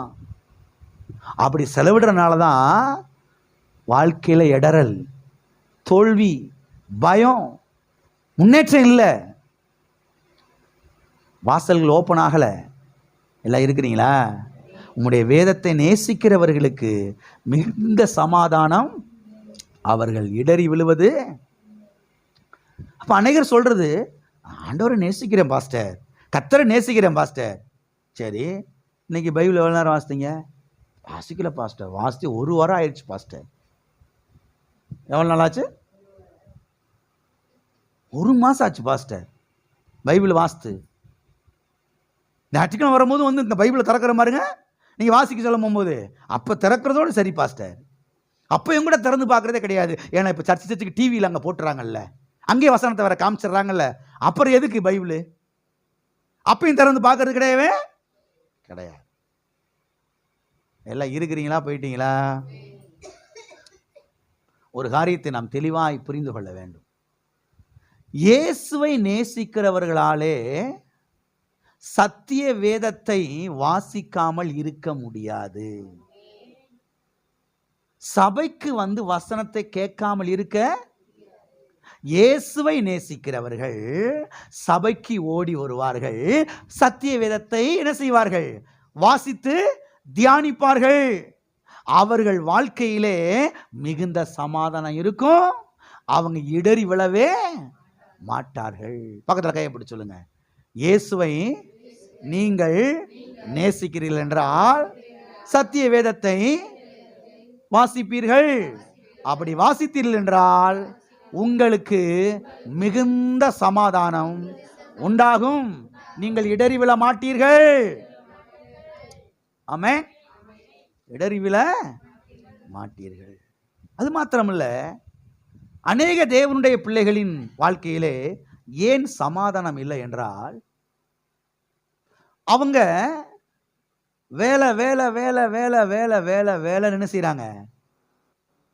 Speaker 2: அப்படி செலவிடுறதுனால தான் வாழ்க்கையில் இடறல், தோல்வி, பயம், முன்னேற்றம் இல்லை. வாசல்கள் ஓப்பன் ஆகலை. எல்லாம் இருக்கிறீங்களா? உம்முடைய வேதத்தை நேசிக்கிறவர்களுக்கு மிகுந்த சமாதானம், அவர்கள் இடறி விழுவது. அப்போ அநேகர் சொல்றது, ஆண்டவரை நேசிக்கிறேன் பாஸ்டர், கர்த்தரை நேசிக்கிறேன் பாஸ்டர். சரி, இன்னைக்கு பைபிள் எவ்வளோ நேரம் வாசித்தீங்க? வாசிக்கல பாஸ்டர். வாசித்து 1 வாரம் ஆயிடுச்சு பாஸ்டர். எவ்வளோ நாள் ஆச்சு? 1 மாதம் ஆச்சு பாஸ்டர் பைபிள் வாசித்து. ஞாயிற்றுக்கிழமை வரும்போது வந்து இந்த பைபிளை திறக்கிற மாதிரிங்க நீங்கள் வாசிக்க சொல்ல போகும்போது அப்போ திறக்கிறதோடு சரி பாஸ்டர். அப்போயும் கூட திறந்து பார்க்குறதே கிடையாது. ஏன்னா இப்போ சர்ச்சுக்கு டிவியில் அங்கே போட்டுறாங்கல்ல, அங்கேயே வசனத்தை வேற காமிச்சிடுறாங்கல்ல, அப்புறம் எதுக்கு பைபிள்? அப்பையும் திறந்து பார்க்கறது கிடையவே கிடையாது. எல்லாம் இருக்கிறீங்களா, போயிட்டீங்களா? ஒரு காரியத்தை நாம் தெளிவாய் புரிந்து கொள்ள வேண்டும். இயேசுவை நேசிக்கிறவர்களாலே சத்திய வேதத்தை வாசிக்காமல் இருக்க முடியாது. சபைக்கு வந்து வசனத்தை கேட்காமல் இருக்க. இயேசுவை நேசிக்கிறவர்கள் சபைக்கு ஓடி வருவார்கள். சத்திய வேதத்தை என்ன செய்வார்கள்? வாசித்து தியானிப்பார்கள். அவர்கள் வாழ்க்கையிலே மிகுந்த சமாதானம் இருக்கும். அவங்க இடறி விழவே மாட்டார்கள். பக்கத்தில் கையை பிடிச்சு சொல்லுங்க, இயேசுவை நீங்கள் நேசிக்கிறீர்கள் என்றால் சத்திய வேதத்தை வாசிப்பீர்கள். அப்படி வாசித்தீர்கள் என்றால் உங்களுக்கு மிகுந்த சமாதானம் உண்டாகும். நீங்கள் இடறி விழ மாட்டீர்கள். ஆமென். இடறி விழ மாட்டீர்கள். அது மாத்திரமல்ல, அநேக தேவனுடைய பிள்ளைகளின் வாழ்க்கையிலே ஏன் சமாதானம் இல்லை என்றால், அவங்க வேலை வேலை வேலை வேலை வேலை வேலை வேலை என்ன செய்றாங்க?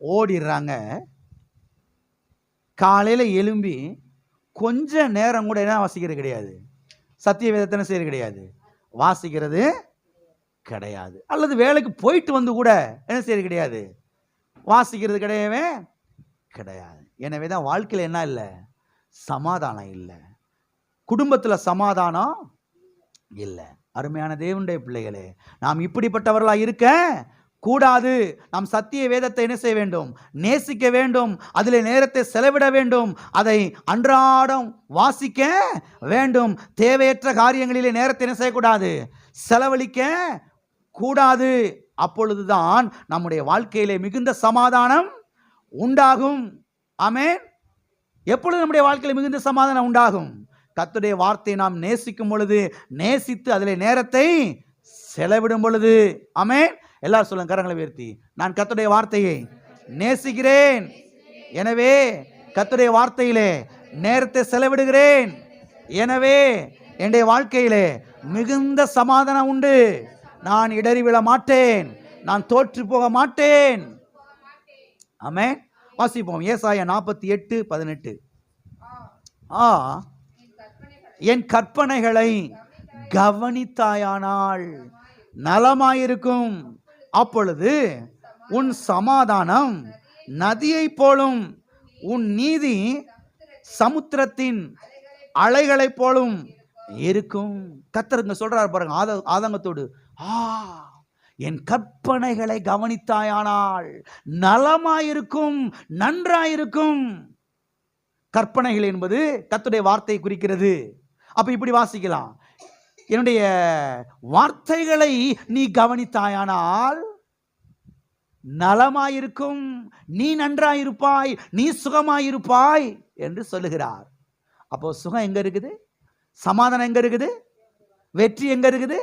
Speaker 2: ஓடிடுறாங்க. காலையில் எழும்பி கொஞ்ச நேரம் கூட என்ன வாசிக்கிறது கிடையாது, சத்திய வேதத்தை செய்யறது கிடையாது, வாசிக்கிறது கிடையாது. அல்லது வேலைக்கு போயிட்டு வந்து கூட என்ன செய்யறது கிடையாது, வாசிக்கிறது கிடையவே கிடையாது. எனவே தான் வாழ்க்கையில் என்ன இல்லை? சமாதானம் இல்லை. குடும்பத்தில் சமாதானம் இல்லை. அருமையான தேவனுடைய பிள்ளைகளே, நாம் இப்படிப்பட்டவர்களாக இருக்க கூடாது. நாம் சத்திய வேதத்தை என்ன செய்ய வேண்டும்? நேசிக்க வேண்டும். அதில் நேரத்தை செலவிட வேண்டும். அதை அன்றாடம் வாசிக்க வேண்டும். தேவையற்ற காரியங்களிலே நேரத்தை என்ன செய்யக்கூடாது? செலவழிக்க கூடாது. அப்பொழுதுதான் நம்முடைய வாழ்க்கையிலே மிகுந்த சமாதானம் உண்டாகும். ஆமென். எப்பொழுது நம்முடைய வாழ்க்கையில் மிகுந்த சமாதானம் உண்டாகும்? கர்த்தருடைய வார்த்தையை நாம் நேசிக்கும் பொழுது, நேசித்து அதில் நேரத்தை செலவிடும் பொழுது. ஆமென். எல்லாரும் சொல்லுங்க, கரங்களை உயர்த்தி, நான் கர்த்தருடைய வார்த்தையை நேசிக்கிறேன், எனவே கர்த்தருடைய வார்த்தையிலே நேரத்தை செலவிடுகிறேன், எனவே என்னுடைய வாழ்க்கையிலே மிகுந்த சமாதானம் உண்டு, நான் இடறி விழ மாட்டேன், நான் தோற்று போக மாட்டேன். ஆமென். வாசிப்போம் ஏசாயா 48:18. என் கற்பனைகளை கவனித்தாயானால் நலமாயிருக்கும், அப்பொழுது உன் சமாதானம் நதியை போலும், உன் நீதி சமுத்திரத்தின் அலைகளை போலும் இருக்கும். கர்த்தருங்க சொல்றாரு பாருங்க ஆதங்கத்தோடு, என் கற்பனைகளை கவனித்தாயானால் நலமாயிருக்கும், நன்றாயிருக்கும். கற்பனைகள் என்பது கர்த்தருடைய வார்த்தையை குறிக்கிறது. அப்ப இப்படி வாசிக்கலாம், என்னுடைய வார்த்தைகளை நீ கவனித்தாயானால் நலமாயிருக்கும், நீ நன்றாயிருப்பாய், நீ சுகமாயிருப்பாய் என்று சொல்லுகிறார். அப்போ சுகம் எங்க இருக்குது? சமாதானம் எங்க இருக்குது? வெற்றி எங்க இருக்குது?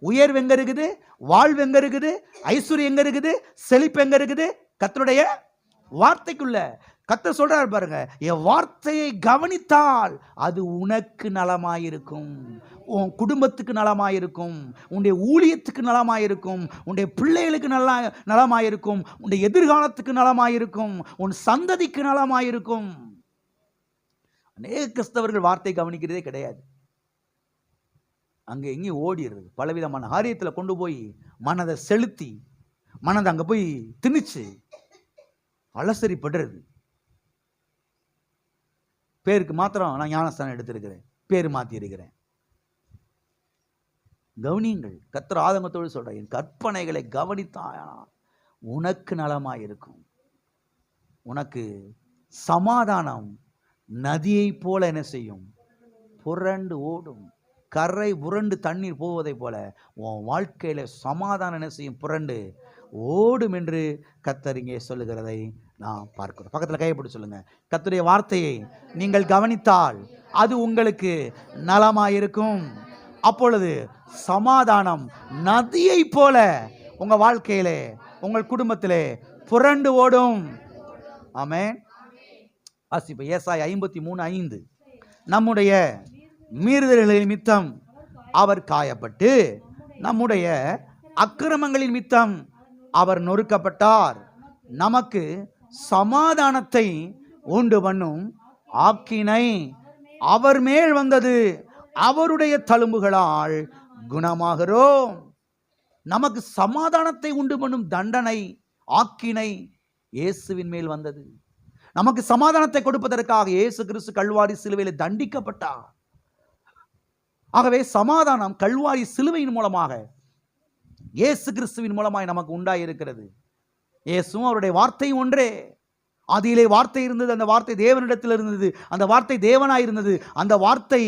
Speaker 2: உயர்வு எங்க இருக்குது? வாழ்வு எங்க இருக்குது? ஐஸ்வர்யம் எங்க இருக்குது? செழிப்பு எங்க இருக்குது? கர்த்தருடைய வார்த்தைக்குள்ள. கர்த்தர் சொல்றாரு பாருங்க, என் வார்த்தையை கவனித்தால் அது உனக்கு நலமாயிருக்கும், உன் குடும்பத்துக்கு நலமாயிருக்கும், உன்னுடைய ஊழியத்துக்கு நலமாயிருக்கும், உன்னுடைய பிள்ளைகளுக்கு நலமாயிருக்கும், உன்னுடைய எதிர்காலத்துக்கு நலமாயிருக்கும், உன் சந்ததிக்கு நலமாயிருக்கும். அநேக கிறிஸ்தவர்கள் வார்த்தை கவனிக்கிறதே கிடையாது. அங்கே எங்கேயும் ஓடிடுறது, பலவிதமான காரியத்தில் கொண்டு போய் மனதை செலுத்தி, மனதை அங்கே போய் திணிச்சு அலசரிப்படுறது. பேருக்கு மாத்திரம் நான் ஞானஸ்தானம் எடுத்திருக்கிறேன், பேர் மாற்றி இருக்கிறேன். கவனியுங்கள், கர்த்தர் ஆதங்கத்தோடு சொல்ற, என் கற்பனைகளை கவனித்தாயா உனக்கு நலமாயிருக்கும், உனக்கு சமாதானம் நதியை போல என்ன செய்யும்? புரண்டு ஓடும். கரை புரண்டு தண்ணீர் போவதை போல உன் வாழ்க்கையில சமாதானம் என்ன செய்யும்? புரண்டு ஓடும் என்று கர்த்தர் இங்கே சொல்லுகிறதை நான் பார்க்கிறோம். பக்கத்தில் கையப்பட்டு சொல்லுங்க, கர்த்தருடைய வார்த்தையை நீங்கள் கவனித்தால் அது உங்களுக்கு நலமாயிருக்கும், அப்பொழுது சமாதானம் நதியை போல உங்க வாழ்க்கையிலே, உங்கள் குடும்பத்திலே புரண்டு ஓடும். ஆமென். வாசிப்ப ஏசாயா 53:5. நம்முடைய மீறுதல்களின் நிமித்தம் அவர் காயப்பட்டு, நம்முடைய அக்கிரமங்களின் நிமித்தம் அவர் நொறுக்கப்பட்டார், நமக்கு சமாதானத்தை உண்டு பண்ணும் ஆக்கினை அவர் மேல் வந்தது, அவருடைய தழும்புகளால் குணமாகிறோம். நமக்கு சமாதானத்தை உண்டு பண்ணும் தண்டனை, ஆக்கினை இயேசுவின் மேல் வந்தது. நமக்கு சமாதானத்தை கொடுப்பதற்காக இயேசு கிறிஸ்து கல்வாரி சிலுவையில் தண்டிக்கப்பட்டார். ஆகவே சமாதானம் கல்வாரி சிலுவையின் மூலமாக, இயேசு கிறிஸ்துவின் மூலமாய் நமக்கு உண்டாயிருக்கிறது. இயேசுவும் அவருடைய வார்த்தை ஒன்றே. ஆதியிலே வார்த்தை இருந்தது, அந்த வார்த்தை தேவனிடத்தில் இருந்தது, அந்த வார்த்தை தேவனாய் இருந்தது, அந்த வார்த்தை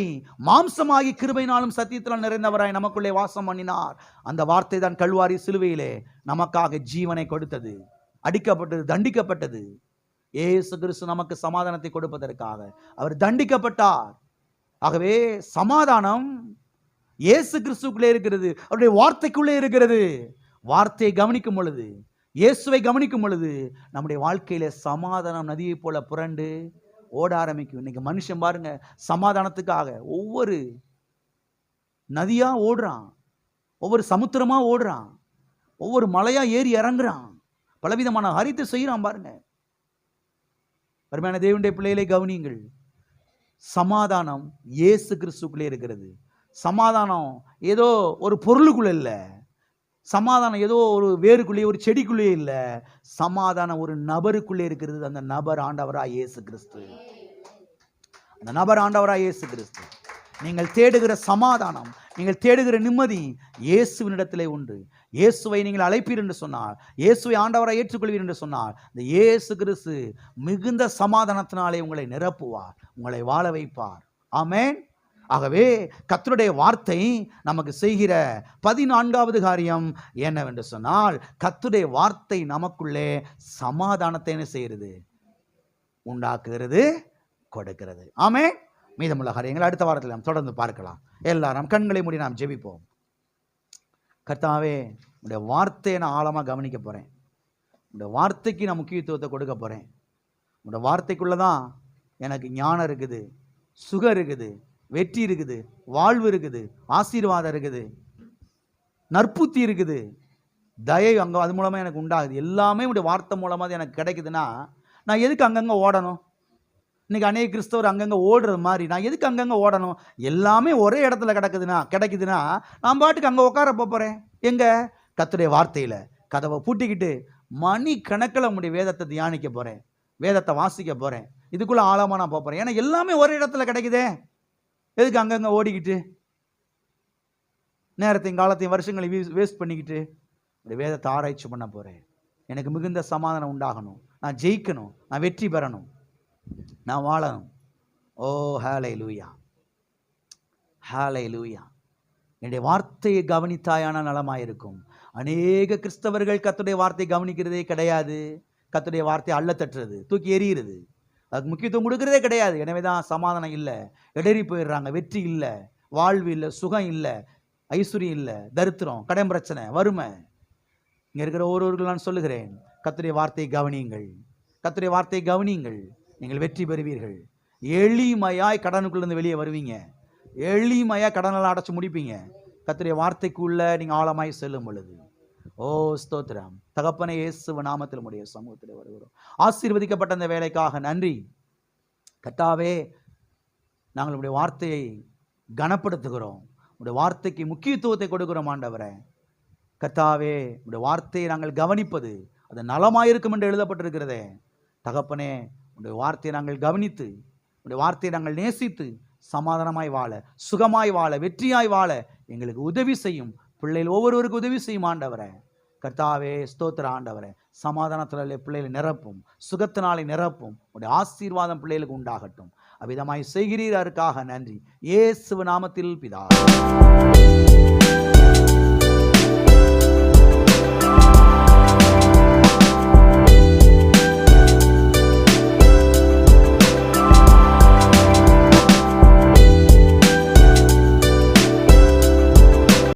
Speaker 2: மாம்சமாகி கிருபையினாலும் சத்தியத்தினால் நிறைந்தவராய் நமக்குள்ளே வாசம் பண்ணினார். அந்த வார்த்தை தான் கல்வாரி சிலுவையிலே நமக்காக ஜீவனை கொடுத்தது, அடிக்கப்பட்டது, தண்டிக்கப்பட்டது. இயேசு கிறிஸ்து நமக்கு சமாதானத்தை கொடுப்பதற்காக அவர் தண்டிக்கப்பட்டார். ஆகவே சமாதானம் இயேசு கிறிஸ்துக்குள்ளே இருக்கிறது, அவருடைய வார்த்தைக்குள்ளே இருக்கிறது. வார்த்தையை கவனிக்கும் பொழுது, இயேசுவை கவனிக்கும் பொழுது நம்முடைய வாழ்க்கையில சமாதானம் நதியை போல புரண்டு ஓட ஆரம்பிக்கும். இன்னைக்கு மனுஷன் பாருங்க, சமாதானத்துக்காக ஒவ்வொரு நதியா ஓடுறான், ஒவ்வொரு சமுத்திரமா ஓடுறான், ஒவ்வொரு மலையா ஏறி இறங்குறான், பலவிதமான ஹரித்தை செய்யறான். பாருங்க, அருமையான தேவனுடைய பிள்ளைகளை கவனியுங்கள். சமாதானம் இயேசு கிறிஸ்துக்குள்ளே இருக்கிறது. சமாதானம் ஏதோ ஒரு பொருளுக்குள்ள இல்லை, சமாதானம் ஏதோ ஒரு வேருக்குள்ளே, ஒரு செடிக்குள்ளே இல்லை. சமாதானம் ஒரு நபருக்குள்ளே இருக்கிறது. அந்த நபர் ஆண்டவராய் இயேசு கிறிஸ்து. அந்த நபர் ஆண்டவராய் இயேசு கிறிஸ்து. நீங்கள் தேடுகிற சமாதானம், நீங்கள் தேடுகிற நிம்மதி இயேசுவினிடத்திலே உண்டு. இயேசுவை நீங்கள் அழைப்பீர் என்று சொன்னார், இயேசுவை ஆண்டவராய் ஏற்றுக்கொள்வீர் என்று சொன்னார், இந்த இயேசு கிறிஸ்து மிகுந்த சமாதானத்தினாலே உங்களை நிரப்புவார், உங்களை வாழ வைப்பார். ஆமென். ஆகவே கர்த்தருடைய வார்த்தை நமக்கு செய்கிற 14வது காரியம் என்னவென்று சொன்னால், கர்த்தருடைய வார்த்தை நமக்குள்ளே சமாதானத்தை என்ன செய்கிறது? உண்டாக்குகிறது, கொடுக்கிறது. ஆமென். மீதமுள்ள காரியங்கள் அடுத்த வாரத்தில் நாம் தொடர்ந்து பார்க்கலாம். எல்லாரும் கண்களை மூடி நாம் ஜெபிப்போம். கர்த்தாவே, உடைய வார்த்தையை நான் ஆழமாக கவனிக்க போகிறேன். உடைய வார்த்தைக்கு நான் முக்கியத்துவத்தை கொடுக்க போகிறேன். உடைய வார்த்தைக்குள்ளதான் எனக்கு ஞானம் இருக்குது, சுகம் இருக்குது, வெற்றி இருக்குது, வாழ்வு இருக்குது, ஆசீர்வாதம் இருக்குது, நற்புத்தி இருக்குது, தயை அங்கே அது மூலமாக எனக்கு உண்டாகுது. எல்லாமே உடைய வார்த்தை மூலமாக எனக்கு கிடைக்குதுன்னா நான் எதுக்கு அங்கங்கே ஓடணும்? இன்றைக்கி அநேக கிறிஸ்தவர் அங்கங்கே ஓடுறது மாதிரி நான் எதுக்கு அங்கங்கே ஓடணும்? எல்லாமே ஒரே இடத்துல கிடைக்குதுன்னா நான் பாட்டுக்கு அங்கே உட்கார போகிறேன். எங்கே? கர்த்தருடைய வார்த்தையில் கதவை பூட்டிக்கிட்டு மணி கணக்கில் உடைய வேதத்தை தியானிக்க போகிறேன், வேதத்தை வாசிக்க போகிறேன். இதுக்குள்ளே ஆழமாக நான் போகிறேன். ஏன்னா எல்லாமே ஒரே இடத்துல கிடைக்குதே. எதுக்கு அங்கங்கே ஓடிக்கிட்டு நேரத்தையும் காலத்தையும் வருஷங்களையும் வேஸ்ட் பண்ணிக்கிட்டு உடைய வேதத்தை ஆராய்ச்சி பண்ண போகிறேன். எனக்கு மிகுந்த சமாதானம் உண்டாகணும், நான் ஜெயிக்கணும், நான் வெற்றி பெறணும், நான் வாழணும். ஓ ஹல்லேலூயா, ஹல்லேலூயா. என்னுடைய வார்த்தையை கவனித்தாயான நலமாயிருக்கும். அநேக கிறிஸ்தவர்கள் கர்த்தருடைய வார்த்தையை கவனிக்கிறதே கிடையாது. கர்த்தருடைய வார்த்தையை அள்ள தட்டுறது, தூக்கி எறிகிறது, அதுக்கு முக்கியத்துவம் கொடுக்கறதே கிடையாது. எனவே தான் சமாதானம் இல்லை, இடறி போயிடுறாங்க, வெற்றி இல்லை, வாழ்வு இல்லை, சுகம் இல்லை, ஐஸ்வர்யம் இல்லை, தரித்திரம், கடன் பிரச்சனை, வறுமை. இங்கே இருக்கிற ஒருவர்கள் நான் சொல்லுகிறேன், கர்த்தருடைய வார்த்தையை கவனியுங்கள், கர்த்தருடைய வார்த்தையை கவனியுங்கள், நீங்கள் வெற்றி பெறுவீர்கள். எளிமையாய் கடனுக்குள்ளேருந்து வெளியே வருவீங்க, எளிமையாக கடனெல்லாம் அடைச்சி முடிப்பீங்க. கர்த்தருடைய வார்த்தைக்குள்ள நீங்கள் ஆழமாய் செல்லும் பொழுது. ஓ ஸ்தோத்திரம். தகப்பனே, இயேசுவின் நாமத்தில் உம்முடைய சமூகத்தில் வருகிறோம். ஆசீர்வதிக்கப்பட்ட அந்த வேலைக்காக நன்றி கர்த்தாவே. நாங்கள் உடைய வார்த்தையை கனப்படுத்துகிறோம், உடைய வார்த்தைக்கு முக்கியத்துவத்தை கொடுக்கிறோம். ஆண்டவரே கர்த்தாவே, உடைய வார்த்தையை நாங்கள் கவனிப்பது அது நலமாயிருக்கும் என்று எழுதப்பட்டிருக்கிறதே. தகப்பனே, உடைய வார்த்தையை நாங்கள் கவனித்து, உடைய வார்த்தையை நாங்கள் நேசித்து சமாதானமாய் வாழ, சுகமாய் வாழ, வெற்றியாய் வாழ எங்களுக்கு உதவி செய்யும். பிள்ளைகள் ஒவ்வொருவருக்கும் உதவி செய்யும் ஆண்டவரே. கர்த்தாவே ஸ்தோத்திர ஆண்டவரே. சமாதானத்தினாலே பிள்ளைகளை நிரப்பும், சுகத்தினாலே நிரப்பும். உடைய ஆசீர்வாதம் பிள்ளைகளுக்கு உண்டாகட்டும். அவ்விதமாய் செய்கிறீர், அதற்காக நன்றி. இயேசு நாமத்தில் பிதாவே.